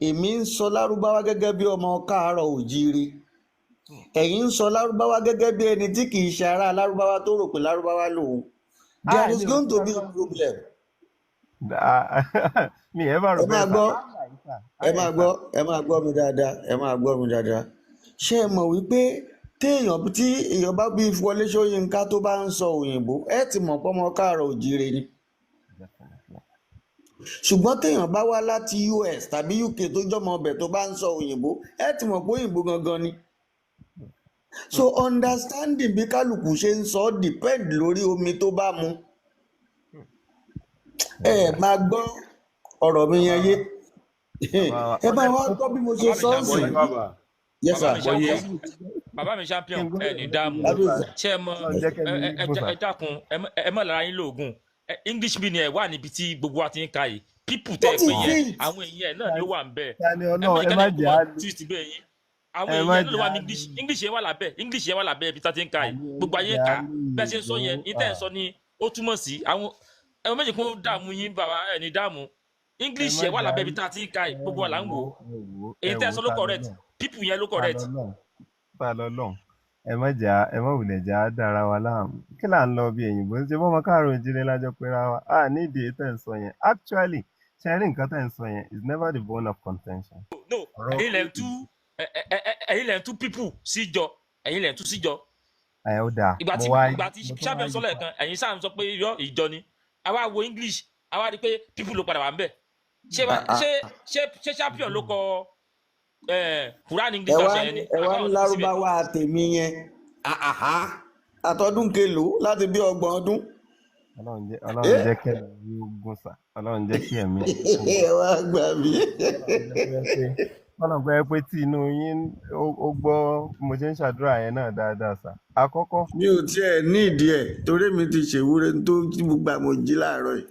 [SPEAKER 3] èmi ń sọ lárúbáwá gẹ́gẹ́ bí ọmọ káàárọ̀ òjíire, ẹ̀yin ń sọ lárúbáwá gẹ́gẹ́ bí ẹni tí kì í ṣe ará lárúbáwá tó rò pé lárúbáwá lòun. There is going to be a problem.
[SPEAKER 6] Mi ẹ máa
[SPEAKER 3] gbọ́ mi dáadáa. Ṣé ẹ mọ̀ wípé tí èèyàn bá bí Wọlé Ṣóyínká tó bá ń sọ òyìnbó ẹ ti mọ̀ pé ọmọ káàárọ̀ òjíire ni. Ṣùgbọ́n téèyàn bá wá láti US tàbí UK tó jọmọ ọbẹ̀ tó bá ń sọ òyìnbó ẹ ti mọ̀ pé òyìnbó gangan ni. So understanding bí kálukú ṣe ń sọ depend lórí omi tó bá mu. Ẹ máa gbọ́ ọ̀rọ̀ mi yẹn yé. Ẹ bá wá gbọ́ bí mo ṣe sọ ọ́ sí. Yes sir.
[SPEAKER 4] Bàbá mi champion ní dáàmú ṣé ẹ mọ ẹ dákun ẹ mọ lára yín lóògùn English mi ni ẹ wà níbi tí gbogbo wa ti ń ka yìí people tẹ ẹ pé yẹn àwọn èèyàn náà ló wà ń bẹ ẹ má jẹ twist bẹ́ẹ̀ yín àwọn èèyàn náà ló wà ní English yẹn wà lábẹ́ ibi tá ti ń ka yìí gbogbo ayé ka bẹ́ẹ̀ ṣe ń sọ yẹn ní tẹ́ ẹ sọ ni ó túmọ̀ sí àwọn ẹ̀wọ̀n méjì kún dààmú yín bàbá ẹ̀ ní dààmú English yẹn wà lábẹ́ ibi tá ti ń ka yìí gbogbo wa là ń wò èyí tẹ́ ẹ sọ ló correct people yẹn ló correct.
[SPEAKER 6] Ẹ má wulẹ̀ jà dára wa láàmú kí là ń lọ bí èyìnbó ṣe bọ́ ọmọ káàárọ̀ òjíire lájọ péra wa nídìí tẹ̀ ń sọ yẹn actually ṣe rí nǹkan tẹ̀ ń sọ yẹn is never the bone of contention.
[SPEAKER 4] No ẹ̀yin lẹ̀ ń tú people síjọ ẹ̀yin lẹ̀ ń tú síjọ.
[SPEAKER 6] Ó dáa
[SPEAKER 4] ìgbà tí champion sọ lẹ́ẹ̀kan ẹ̀yin sáà ń sọ pé irọ́ ìjọ ni àwa wo English àwa rí i pé people ló padà wà ń bẹ̀ ṣé champion ló kọ Quran English version yẹn ni.
[SPEAKER 3] Ẹ wá ń lárúbáwá tèmi yẹn àtọdún kelòó láti bí 30 ọdún.
[SPEAKER 6] Ọlọ́run jẹ́ kí ẹ̀mí ogun sà Ọlọ́run jẹ́ kí ẹ̀mí.
[SPEAKER 3] Ẹ wá gbà mí.
[SPEAKER 6] Ọlọ́run gbọ́ pé tí inú yín ó gbọ́ mo ṣe ń ṣàdúrà yẹn náà dáadáa sà. Àkọ́kọ́.
[SPEAKER 3] Mi ò tiẹ̀ ní ìdí ẹ̀ torí mi ti ṣèwúre tó gbogbo àmọ́ jí láàárọ̀ yìí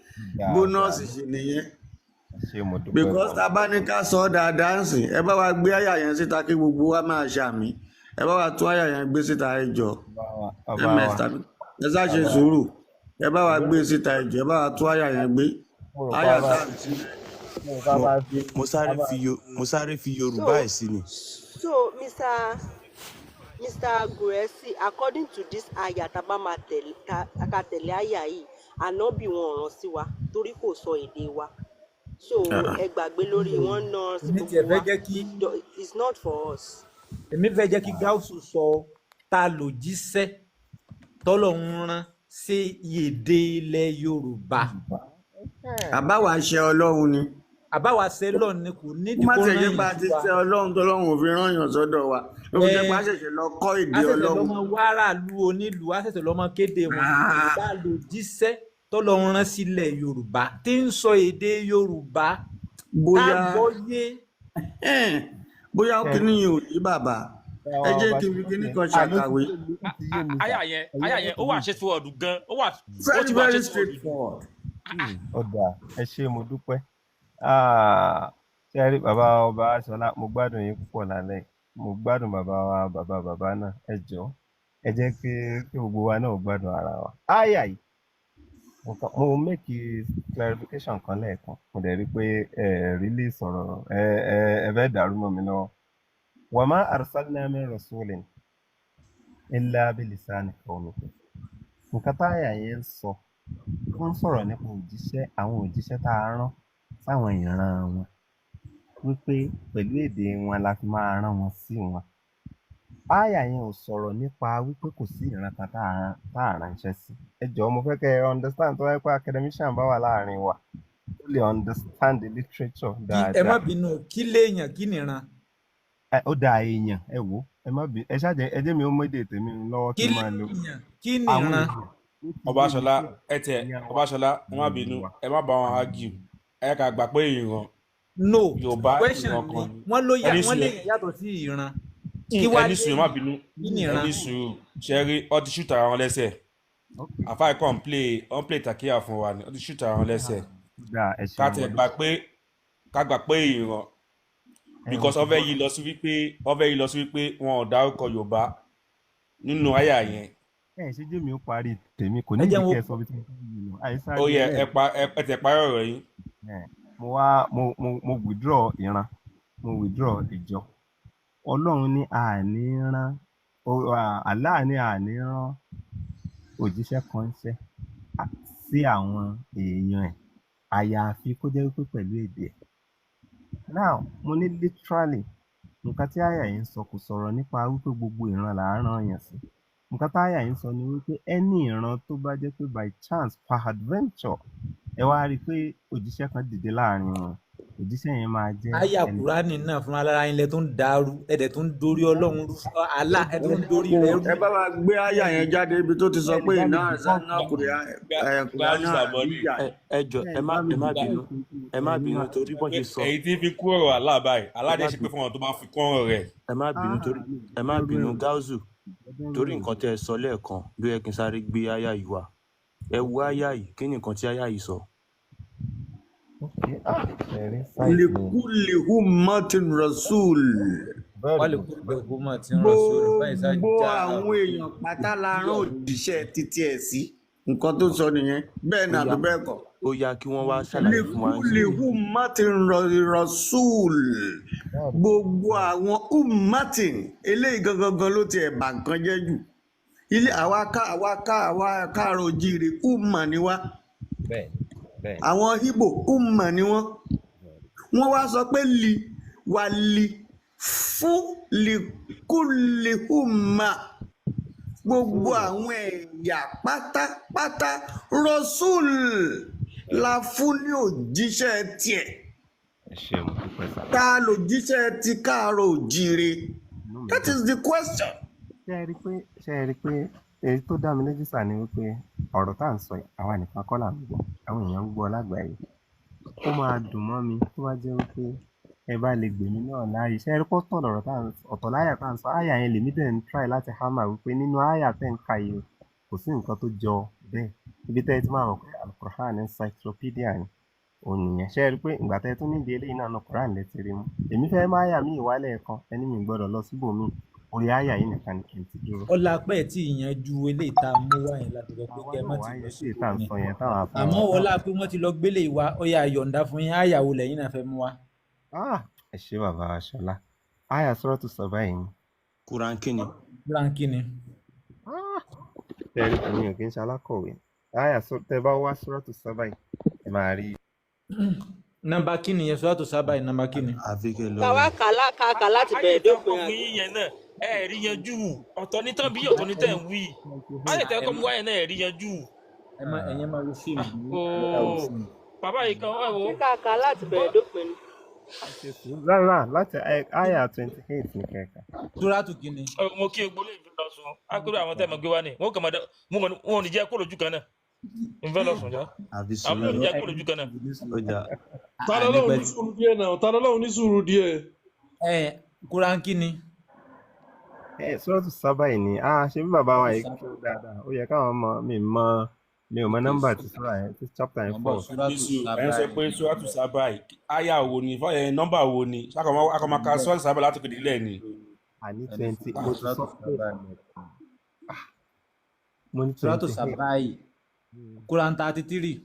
[SPEAKER 3] bónọ́ọ̀sì ṣe nìyẹn. Because tá a bá ní ká sọ ọ́ dáadáa ń sìn ẹ bá wa gbé àyà yẹn síta kí gbogbo wa máa ṣàmì ẹ bá wa tún àyà yẹn gbé síta ẹ jọ̀ọ́ ẹ ṣáà ṣe sùúrù ẹ bá wa gbé síta ẹ jọ̀ọ́ ẹ bá wa tún àyà yẹn gbé àyà tá a ti.
[SPEAKER 8] mo sáré fi Yorùbá ẹ̀ sí ni.
[SPEAKER 7] So Mr. Guresi, according to this àyà tá a bá máa tẹ̀lé àyà yìí ànábì wọn ọ̀ràn sí wa torí kò sọ èdè wa. So ẹ gbàgbé lórí wọn náà sí gbogbo wa it's not for us.
[SPEAKER 2] Èmi fẹ́ jẹ́ kí Gáúsù sọ ta ló jíṣẹ́ tọ́lọ́run rán sí èdè ilẹ̀ Yorùbá.
[SPEAKER 3] Àbáwá ṣe Ọlọ́run ni.
[SPEAKER 2] Àbáwá ṣe Ọlọ́run ni kò nídìí
[SPEAKER 3] kó rán yìí. Má ti ṣe Ọlọ́run tọ́lọ́run ò fi rán yàn sọ́dọ̀ wa ló fi jẹ́ pé a ṣẹ̀ṣẹ̀ lọ kọ́ èdè Ọlọ́run.
[SPEAKER 2] A ṣẹ̀ṣẹ̀ lọ́mọ wàràlú onílùú a ṣẹ̀ṣẹ̀ lọ́mọ kéde wọn ta ló jíṣẹ́ tọ́lọ́run rán sílẹ̀ Yorùbá tí ń sọ èdè Yorùbá
[SPEAKER 3] bóyá ó kí ni yóò yí bàbá ẹ jẹ́ kí n fi kíní kan ṣàkàwé.
[SPEAKER 4] Àyà yẹn ó wà straightforward gan. Ó wà
[SPEAKER 3] very straightforward.
[SPEAKER 6] Ọ̀dà ẹ ṣé mo dúpẹ́. Ṣé ẹ rí bàbá ọba Aṣọlá, mo gbádùn yín púpọ̀ lálẹ́. Mo gbádùn bàbá wa bàbá náà. Ẹ jọ̀ọ́ ẹ jẹ́ kí gbogbo wa náà gbádùn ara wa. Àyà yìí mo make clarification kan lẹ́ẹ̀kan. Mo dẹ̀ rí pé really sọ̀rọ̀ ẹ fẹ́ dàrú mọ́ mi lọ́wọ́. Wa ma arsalna min rasulin illa bilisani qawmihi. Nǹkan táyà yẹn ń sọ wọ́n sọ̀rọ̀ nípa àwọn òjíṣẹ́ tá a rán sáwọn ìran wọn wípé pẹ̀lú èdè wọn la fi máa rán wọn sí wọn. Àyà yẹn ò sọ̀rọ̀ nípa wípé kò sí ìran kan tá a ránṣẹ́ sí. Ẹ jọ̀ọ́ mo fẹ́ kẹ́ ẹ understand tó wáyé pé academician bá wà láàrin wa tó lè understand the literature dáadáa.
[SPEAKER 2] Ẹ má bínú, kí léèyàn kí nìran.
[SPEAKER 6] Ó da èèyàn ẹ wò ẹ má bínú ẹ ṣáàjẹ ẹ jẹ́ mi ó méde tèmi lọ́wọ́ kí n máa lò.
[SPEAKER 2] Kí nìran.
[SPEAKER 8] Ọbaṣọlá Ọbaṣọlá ẹ má bínú ẹ má bá wọn argue ẹ ká gbà pé ìran Yorùbá ìran kan
[SPEAKER 2] wọ́n lè yàtọ̀ sí ìran.
[SPEAKER 8] Ẹni sùúrù má bínú ẹni sùúrù ṣẹ́rí ọ ti ṣùtà àwọn lẹ́sẹ̀ àfáà kan play takiya fún wa ni ọ ti ṣùtà àwọn lẹ́sẹ̀ ká gbà pé ìran because ọfẹ yìí lọ sí wípé wọn ò dárúkọ Yorùbá nínú àyà yẹn.
[SPEAKER 6] Ẹ ṣe jẹ́ mi ó parí tèmi kò ní ìdíkẹ́ sọ bí tí mo fi lò.
[SPEAKER 8] Ó yẹ ẹ tẹ̀ parí ọ̀rọ̀ yín.
[SPEAKER 6] Mo withdraw ìran mo withdraw ìjọ. Ọlọ́run ní àníran Allah ní àníran òjíṣẹ́ kan ṣẹ́ sí àwọn èèyàn ẹ̀ àyàfi kó jẹ́ wípé pẹ̀lú èdè ẹ̀. Now mo ní literally nǹkan tí àyà yìí ń sọ kò sọ̀rọ̀ nípa wípé gbogbo ìran là ń rán yàn sí. Nǹkan tí àyà yìí ń sọ ni wípé ẹni ìran tó bá jẹ́ pé by chance peradventure ẹ wá rí i pé òjíṣẹ́ kan dìde láàrin wọn òjíṣẹ́ yẹn máa jẹ́.
[SPEAKER 2] Àyà Kùránì náà fún alára ilẹ̀ tó ń dàrú ẹ̀dẹ̀ tó ń dorí Ọlọ́run àlá ẹ̀ tó ń dorí rẹ̀.
[SPEAKER 3] Ẹ bá wa gbé àyà yẹn jáde ibi tó ti sọ pé iná Kùránì.
[SPEAKER 9] Ẹ jọ̀ọ́ ẹ má bínú torí bọ́n ṣe sọ.
[SPEAKER 8] Èyí tí fi kú ọ̀rọ̀ Allah báyìí Allah dẹ̀ ṣe pé fún wọn tó máa fi kún ọ̀rọ̀ rẹ̀.
[SPEAKER 9] Ẹ má bínú Gáúsù torí nǹkan tẹ́ ẹ sọ lẹ́ẹ̀kan ló yẹ kí n sáré gbé àyà yìí wá. Ẹ wo àyà yìí kí ni nǹkan tí àyà yìí sọ.
[SPEAKER 3] Likulli ummatin rasul. Gbogbo àwọn èèyàn pátá la rán òjíṣẹ́ títí ẹ̀ sí. Nǹkan tó sọ nìyẹn. Bẹ́ẹ̀ ni àbí bẹ́ẹ̀ kọ́.
[SPEAKER 9] Ó yá kí wọ́n wá ṣàlàyé fún wa.
[SPEAKER 3] Likulli ummatin rasul. Gbogbo àwọn ummatin eléyìí gangan ló ti ẹ̀bà nǹkan jẹ́ jù. Ilé àwa káàrọ̀ ojíire umma ni wá. Àwọn Ìgbò umma ni wọ́n wá sọ pé fún likulli umma gbogbo àwọn ẹ̀yà pátápátá rasul la fún ní òjíṣẹ́ tiẹ̀. Ta lòjíṣẹ́ ti káàrọ̀ ojíire? That is the question.
[SPEAKER 6] Ṣé ẹ rí pé èyí tó dá mi lójú sà ni wípé ọ̀rọ̀ tá à ń sọ yìí àwa nìkan kọ́ là ń gbọ́ àwọn èèyàn ń gbọ́ lágbàáyé. Ó máa dùn mọ́ mi tó bá jẹ́ wípé ẹ bá lè gbèmí náà láàyè. Ṣé ẹ rí pọ́tọ̀ lọ̀rọ̀ ọ̀tọ̀ láyà tá à ń sọ àyà yẹn lèmi dẹ̀ ń try láti hammer wípé nínú àyà tẹ́ ń ka yìí kò sí nǹkan tó jọ bẹ́ẹ̀. Ibi tẹ́ ẹ ti máa mọ̀ pé Al-Qur'an encyclopedia ni òun nìyẹn. Ṣé ẹ rí pé ìgbà tẹ́ ẹ tún nídìí eléyìí náà Qur'an lẹ ti rí mú. Èmi fẹ́ máa yà mí ìwálẹ̀ kan ẹni mi gbọ́dọ̀ lọ síbòmíì orí àyà yìí nìkan ni kì í ti dúró.
[SPEAKER 2] Ọlápẹ́ tí ìyanjú eléyìí tá a mú wá yẹn láti lọ pé kẹ́ ẹ má ti lọ sí
[SPEAKER 6] ìpín yẹn.
[SPEAKER 2] Àmọ́ wọlá pé wọ́n ti lọ gbélé ìwà ó yá yọ̀ǹda fún yín àyàwó lẹ́yìn náà fẹ́ mú wá.
[SPEAKER 6] Ẹ ṣé bàbá Aṣọlá àyà Suratu Saba yìí.
[SPEAKER 9] Quran kíni.
[SPEAKER 6] Tẹ́rí kò ní òkè ń ṣe alákọ̀wé. Àyà tẹ́ bá wá Suratu Saba yìí ẹ máa rí.
[SPEAKER 2] Nọ́mbà kíni yẹn Suratu Saba yìí nọ́mbà kíni.
[SPEAKER 7] Káwá kàlá láti bẹ̀rẹ̀ dópin
[SPEAKER 4] àgbà. Yẹn náà ẹ rí yanjú ọ̀tọ̀ ní tán bí ọ̀tọ̀ ní tẹ̀ ń wí. Wọ́n lè tẹ́kọ̀ mú wáyé náà ẹ rí yanjú.
[SPEAKER 2] Ẹ̀yẹ́ máa wo fíìmù.
[SPEAKER 4] Bàbá yìí kan wá wo.
[SPEAKER 7] Káàkà láti bẹ̀rẹ̀ dópin.
[SPEAKER 6] Rárá láti àyà 28 ní kẹ̀kẹ́.
[SPEAKER 2] Súrátù kíni.
[SPEAKER 4] Mo kí egbò lè lọ sùn. Akérò àwọn tẹ́ mọ̀ gbé wá ní. Wọ́n ò ní jẹ́ kó lójú kan náà. Ìfẹ́ lọ sùn já. Àwọn ò ní jẹ́ kó lójú kan náà.
[SPEAKER 5] Ta ló lóhùn ní sùúrù díẹ̀.
[SPEAKER 2] Quran kíni.
[SPEAKER 6] Suratu Saba yìí ni ṣe bí bàbá wa yìí kí ó dáadáa ó yẹ káwọn ọmọ mi ò mọ nọ́mbà tí sura yẹn tí chapter yẹn fall.
[SPEAKER 8] Jésù ẹ̀ ń sọ pé Suratu Saba yìí àyà wo ni nọ́mbà wo ni akọ̀mọ̀ká Suratu Saba látòkè nílẹ̀ ni.
[SPEAKER 6] Àní 20 mo ti sọ pé mo ní 28.
[SPEAKER 2] Suratu Saba yìí Quran 33.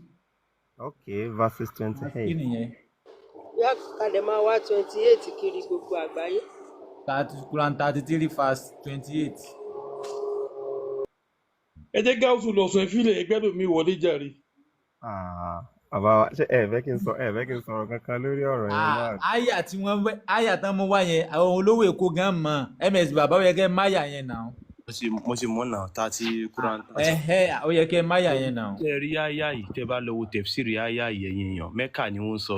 [SPEAKER 6] Okay, verses 28.
[SPEAKER 2] Kí nìyẹn?
[SPEAKER 7] Yá kàdé máa wá 28 kiri gbogbo àgbáyé.
[SPEAKER 2] Quran 33 verse 28.
[SPEAKER 5] Ẹ jẹ́ gáúsù lọ sọ ìfilẹ̀ ẹgbẹ́ mi wọlé jàre.
[SPEAKER 6] Bàbá wa ṣe ẹ fẹ́ kí n sọ̀rọ̀ kankan lórí ọ̀rọ̀ yẹn náà.
[SPEAKER 2] Àyà tán mo wá yẹn àwọn olówó Èkó gan mọ̀ ms bàbá ó yẹ kẹ́ máyà yẹn náà.
[SPEAKER 9] mo sì mọ̀ náà tá a ti Quran.
[SPEAKER 2] Ó yẹ kẹ́ máyà yẹn náà.
[SPEAKER 9] Ṣé rí àyà yìí tẹ́ bá lọ wo tẹ̀fsírì àyà yìí ẹ̀yin èèyàn Mẹ́kà ni wọ́n ń sọ.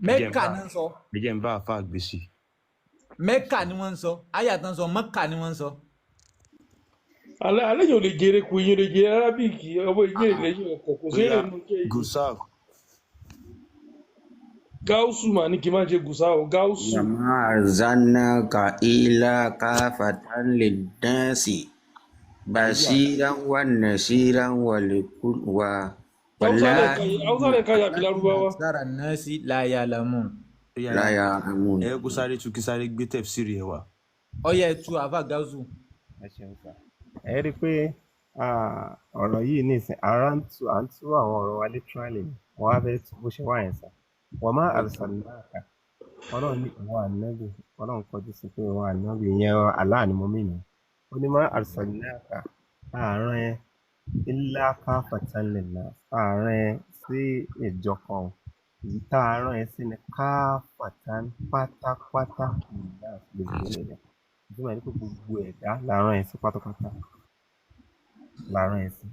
[SPEAKER 2] Mẹ́kà ni wọ́n ń sọ.
[SPEAKER 9] ẹ jẹ́ n bá àfa gbèsè.
[SPEAKER 2] Mẹ́kà ni wọ́n ń sọ àyà tán sọ Mẹ́kà ni wọ́n ń sọ.
[SPEAKER 5] Alẹ́ yóò lè jèrè kò yẹn lè jèrè arábìkì ọmọ ìjẹ́ ìlẹ́yìn ọkọ̀ kò sí èrè nù jẹ́
[SPEAKER 9] Gusau.
[SPEAKER 5] Gáúsù mà ní kí n má ṣe Gusau Gáúsù.
[SPEAKER 3] Yàmá àrùzánnáka ilá káfàtán lin-nasi bashiran wa nashiran wa
[SPEAKER 5] Hausa lè káyà bí Lárúbáwá.
[SPEAKER 2] Sára nasi la ya'lamun.
[SPEAKER 3] láyàlámùn.
[SPEAKER 9] Ẹ kó sáré tu kí sáré gbé tẹ̀fsírì ẹ wá.
[SPEAKER 2] Ọyẹ tu àfà gáúsù.
[SPEAKER 6] Ẹ ṣeun sá. Ẹ rí i pé ọ̀rọ̀ yìí nìsín à ń tú àwọn ọ̀rọ̀ wa literally wọ́n á fẹ́ bó ṣe wá yẹn sá. Wa ma arsalnaka ọlọ́run ní ìwọ ànábì ọlọ́run kọjú sí pé ìwọ ànábì ìyẹn Allah ni mo mìíràn. Ó ní ma arsalnaka àárín ẹ illa kafatan lin-nas àárín ẹ sí ìjọ kan èyí tá a rán ẹ sí ni kafatan pátápátá lin-nas gbogbo ẹ̀dá. Ìtumọ̀ ní pé gbogbo ẹ̀dá la rán ẹ sí pátápátá la rán ẹ sí.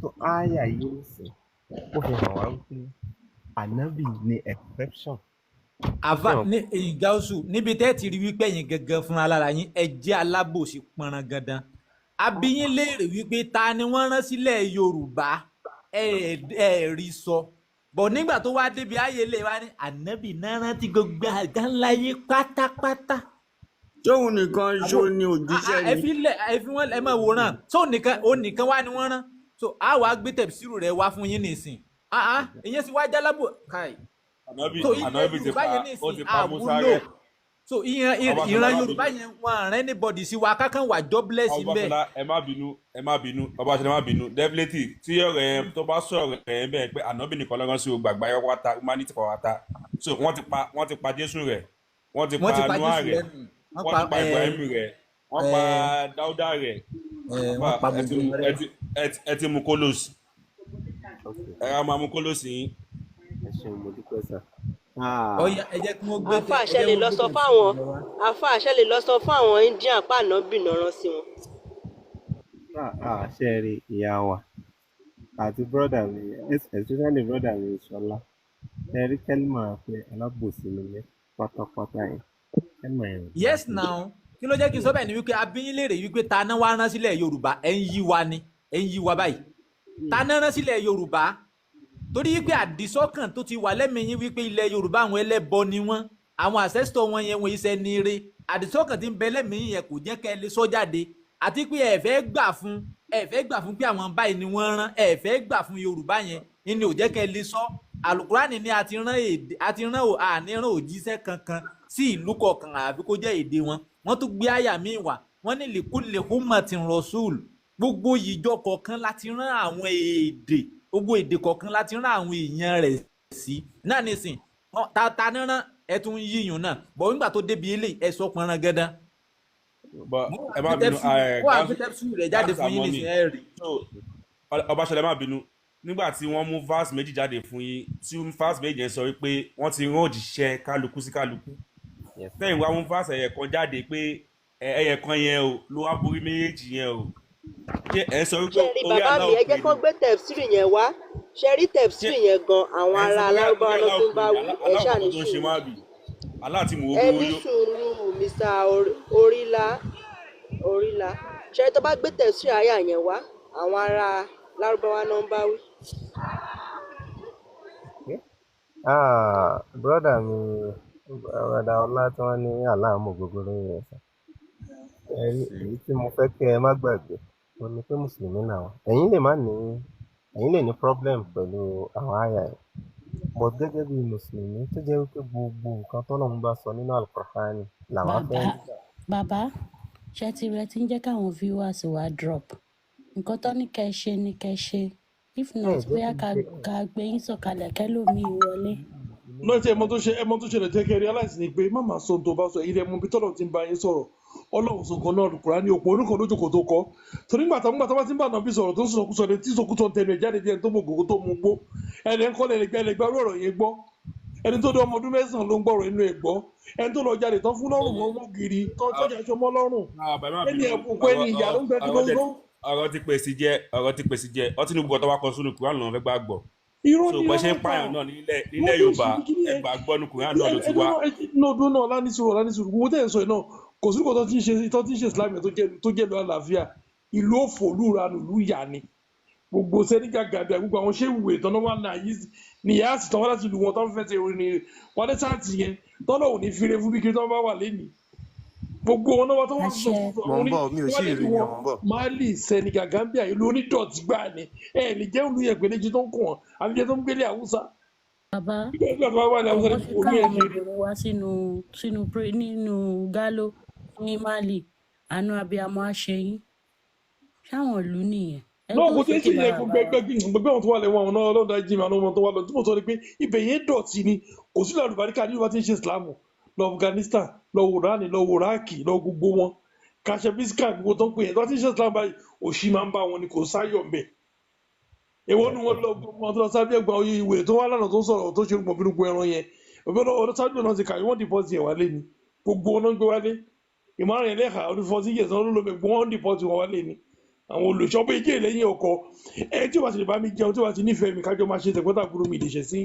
[SPEAKER 6] So áyà yìí ń sìn ó fi hàn wá wípé ànábì ni exception.
[SPEAKER 2] Àfà ní gáúsù níbi tẹ́ ti rí wípé ẹ̀yin gangan fúnra lára yín ẹ jẹ́ alábòsí pọnran gandan. Abíyín léèrè wípé ta ni wọ́n rán sílẹ̀ Yorùbá ẹ rí sọ. Bọ̀ nígbà tó wá débi ayé lè wá ní ànábì náà rántí gbogbo àgbáńláyé pátápátá.
[SPEAKER 3] Tóun nìkan ṣó ni òjíṣẹ́ ni.
[SPEAKER 2] Ẹ fi wọ́n ẹ máa wòran tó nìkan wá ni wọ́n rán. So a wàá gbé tẹ̀síìrù rẹ̀ wá fún yín nìsín. Ìyẹn sì wá jálábò káì.
[SPEAKER 8] Ànábì ti pa Musa rẹ̀.
[SPEAKER 2] So ìran Yorùbá yẹn wọn rẹ anybody sí wa kákan wà jobless bẹ́ẹ̀.
[SPEAKER 8] Ọba ẹ má bínú ọba ṣẹlẹ̀ má bínú definitely tí ọ̀rọ̀ yẹn tó bá sọ̀rọ̀ yẹn bẹ́ẹ̀ pé ànábì nìkan lọ́rán sí gbàgbá yọ wáta humanity kọ̀ wáta. So wọ́n ti pa Jésù rẹ̀ wọ́n ti pa Noah rẹ̀ wọ́n ti pa Ibrahim rẹ̀ wọ́n pa Dáúdà rẹ̀ ẹ ti mú Kólósì ẹ máa mú Kólósì yín.
[SPEAKER 6] Ẹ ṣeun mo dúpẹ́ sá.
[SPEAKER 2] Ọya ẹ jẹ́ kí wọ́n gbé
[SPEAKER 7] àfa àṣẹ lè lọ sọ fún àwọn Indian pa ànábì náà rán sí wọn.
[SPEAKER 6] Ṣe rí ìyá wa àti brọ́dà mi especially brọ́dà mi Ṣọlá ẹ rí kẹ́límà pé alábòsí mi ní pátápátá yẹn kẹ́límà yẹn.
[SPEAKER 2] Yes now kí ló jẹ́ kí n sọ bẹ́ẹ̀ ni wípé abíyín léèrè wípé ta náà wá rán sílẹ̀ Yorùbá ẹ̀ ń yí wa báyìí ta náà rán sílẹ̀ Yorùbá torí wípé àdìsọ́kàn tó ti wà lẹ́mìí wípé ilẹ̀ Yorùbá àwọn ẹlẹ́bọ ni wọ́n àwọn ancestor wọn yẹn wọ́n iṣẹ́ ní ire àdìsọ́kàn tí ń bẹ lẹ́mìí yẹn kò jẹ́ kẹ́ ẹ lè sọ jáde àti pé ẹ fẹ́ gbà fún pé àwọn báyìí ni wọ́n rán ẹ fẹ́ gbà fún Yorùbá yẹn ni ò jẹ́ kẹ́ ẹ lè sọ Àlùkùránì ni àti rán òjíṣẹ́ kankan sí ìlú kọ̀ọ̀kan àfi kó jẹ́ èdè wọn wọ́n tún gbé àyà míì wá wọ́n ní likulli ummatin rasul gbogbo ìjọ kọ̀ọ̀kan láti rán àwọn èdè gbogbo èdè kọ̀ọ̀kan láti rán àwọn èèyàn rẹ̀ sí náà nísìn ta ní rán ẹ tún yíyùn náà bọ̀ nígbà tó débi eléyìí ẹ sọ pọnran gẹ́dán.
[SPEAKER 8] Ẹ má bínú
[SPEAKER 2] kó àgbẹ̀tẹ̀sù rẹ̀ jáde fún yín nísìn ẹ rí.
[SPEAKER 8] Ọba ṣẹlẹ̀ má bínú nígbà tí wọ́n mú verse méjì jáde fún yín tí verse méjì yẹn sọ wípé wọ́n ti rán òjíṣẹ́ kálukú sí kálukú lẹ́yìn wá mú verse ẹ̀yẹ kan jáde pé ẹ̀yẹ kan yẹn o ló wá borí méjèèjì yẹn o. Ẹ sọ wípé
[SPEAKER 7] orí àná òkè ni. Bàbá mi ẹ jẹ́ kó gbé tẹ̀fsírì yẹn wá ṣe rí tẹ̀fsírì yẹn gan àwọn ará alárúbáwá ló tún bá wí ẹ ṣàní sùúrù ẹ ní sùúrù Mr. Orílá ṣe tó bá gbé tẹ̀fsírì àyà yẹn wá àwọn ará alárúbáwá náà ń bá wí.
[SPEAKER 6] Brọ́dà mi brọ́dà ọlá tí wọ́n ní aláàmú gbogbo lórí ẹ̀ sá èyí tí mo fẹ́ kí ẹ má gbàgbé ó ní pé mùsùlùmí làwọn ẹ̀yin lè ní problem pẹ̀lú àwọn àyà ẹ̀ but gẹ́gẹ́ bí mùsùlùmí tó jẹ́ wípé gbogbo nǹkan tọ́lọ́run bá sọ nínú Al-Qur'ani làwọn fẹ́ nígbà.
[SPEAKER 10] bàbá ṣe ti rẹ ti ń jẹ́ káwọn viewers wa drop nǹkan tó ní kẹ́ ṣe ni kẹ́ ṣe if not bóyá ká gbé yín sọ̀kalẹ̀ kẹ́lòmíì wọlé.
[SPEAKER 5] lọ́tí ẹmọ tó ṣẹlẹ̀ jẹ́ kẹ́ realize ni pé má máa sọ ohun tó bá sọ ilé ẹmọ bí tọ́lọ̀ ti ń bá yín sọ̀rọ̀ ọlọ́run sọ̀kan náà Kùránì òpó orúkọ lójókò tó kọ́ torí nígbà tó bá ti ń bá náà bí sọ̀rọ̀ tó ń sọ̀kúsọ ní tí sọ̀kúsọ ń tẹnu ẹ̀ jáde díẹ̀ tó mọ ògògó tó mú gbó ẹni ń kọ́lẹ̀ ẹlẹgbẹ́ ọ̀rọ̀ yẹn gbọ́ ẹni tó dé ọmọ ọdún mẹ́sàn-án ló ń gbọ́rọ̀ inú ẹ̀ gbọ́ ẹni tó lọ jáde tán fún lọ́rùn mọ́ gírí tán tọ́jà aṣọ mọ́ lọ́rùn ẹni ẹ̀kún pé ní ìyá ló ń gbẹ
[SPEAKER 8] ọ̀rọ̀ ti pèsè jẹ́ ọtí ní gbogbo tó wá kọ sínú Kùránì lọ́wọ́ fẹ́ gbà gbọ́ so bó ṣe ń pààyàn náà nílẹ̀ Yorùbá ẹgbàá gbọ́nu Kùránì náà ló ti wá.
[SPEAKER 5] lọ́dún náà lánìsùrù gbogbo tẹ̀ ń sọ náà kò sí kò tó ti ń ṣe Islam tó jẹ́ lọ àlàáfíà ìlú òfò lúranù lú yà ni gbogbo sẹ́nígà gàdà gbogbo àwọn ṣé ìwé tán náà wà náà yìí nìyá àti tán wá láti lù wọn tán fẹ́ ti rìn ní wọn dé sáàtì yẹn tán náà ò ní fire fún bí kiri tán bá wà lẹ́nìí gbogbo wọn náà tó wà sọ Mali Senegal Gambia ìlú onídọ̀tí gbà ní ẹ lè jẹ́ olú yẹn pẹ̀lẹ́jì tó ń kùn wọn àbí jẹ́ tó ń gbélé Haúsá.
[SPEAKER 10] bàbá wọ́n fi káwọn ọmọbìnrin wá nínú gálò ní Mali àánú abiyamọ àṣeyín ṣáwọn ìlú nìyẹn.
[SPEAKER 5] náà kò tẹ́ sí ilẹ̀ gbẹgbẹ́ wọn tó wà lẹ́wọ̀n àwọn náà ọlọ́dà jimmy àwọn ọmọ tó wà lọ tí mo sọ ni pé ibẹ̀ yẹn dọ̀tí ni kò sí lọ́ọ̀lù baríkà ní ìwà tí ń ṣe Ìsìlámù lọ Afghanistan lọ Irani lọ Iraki lọ gbogbo wọn kàṣẹbísíkà gbogbo tó ń pè yẹn tó wà tí ń ṣe Ìsìlámù báyìí òṣì máa ń bá wọn ni kò sáyọ̀ mbẹ̀ èwo ni wọn lọ sábẹ́ ẹgbà oyè ìwé tó wà lánàá tó sọ̀rọ̀ tó ṣe gbọ̀nbínúgbọ̀ ẹran yẹn ọ̀dọ́ sábẹ́ náà ti kàwé wọ́n dìpọ́sì ẹ̀ wálé ni gbogbo wọn náà gbé wálé ìmọ̀ràn yẹn lẹ́ka ọdún 40 years náà ló lọ gbogbo wọn dìpọ́sì wọn wálé ni àwọn olùṣọ́ pé jẹ́ lẹ́yìn ọkọ̀ ẹ tí wàá ti lè bá mi jẹun tí wàá ti nífẹ̀ẹ́ mi kájọ máa ṣe tẹ̀gbọ́ntàbúrò mi ìdíṣẹ́ sí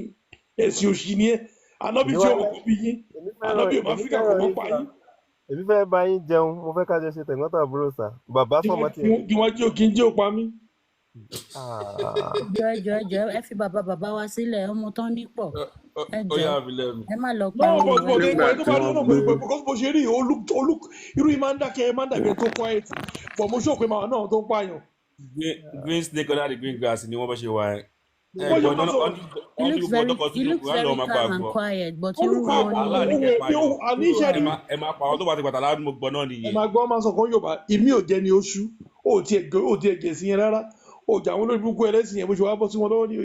[SPEAKER 5] ẹ̀sìn òṣì ni ẹ ànábì tí ọmọ kò bí yín ànábì ọmọ Áfíríkà kò mọ́ pa yín.
[SPEAKER 6] èmi fẹ́ bá yín jẹun mo fẹ́ kájọ ṣe tẹ̀gbọ́ntàbúrò sà bàbá sọmọ tí.
[SPEAKER 5] kí wọ́n jẹ́ òkè ń jẹ́ òpa mi.
[SPEAKER 10] jọ ẹ fi bàbá wa sílẹ̀ ọmọ tán nípọ̀ ẹ jọ ẹ má lọ pa
[SPEAKER 5] ọmọ bó ṣe rí irú yìí máa ń dákẹ́ ẹ máa ń dàbí ẹ tó quiet but mo ṣòpin màá náà tó ń pààyàn.
[SPEAKER 8] green snake under the green grass ni wọ́n bá ṣe wà ẹ́.
[SPEAKER 10] He looks very calm and quiet, but you
[SPEAKER 8] ẹ máa pa àwọn tó bá ti pàtàkì aládùn mo gbọ́ náà nìyẹn.
[SPEAKER 5] ẹ máa gbọ́ máa sọ kan Yorùbá ìmí ò jẹ́ ni oṣù ó ti ẹ̀gẹ̀ sí yẹn rárá ó jà àwọn olórí burúkú ẹlẹ́sìn yẹn bó ṣe wá bọ́ sí wọn lọ́wọ́ ní.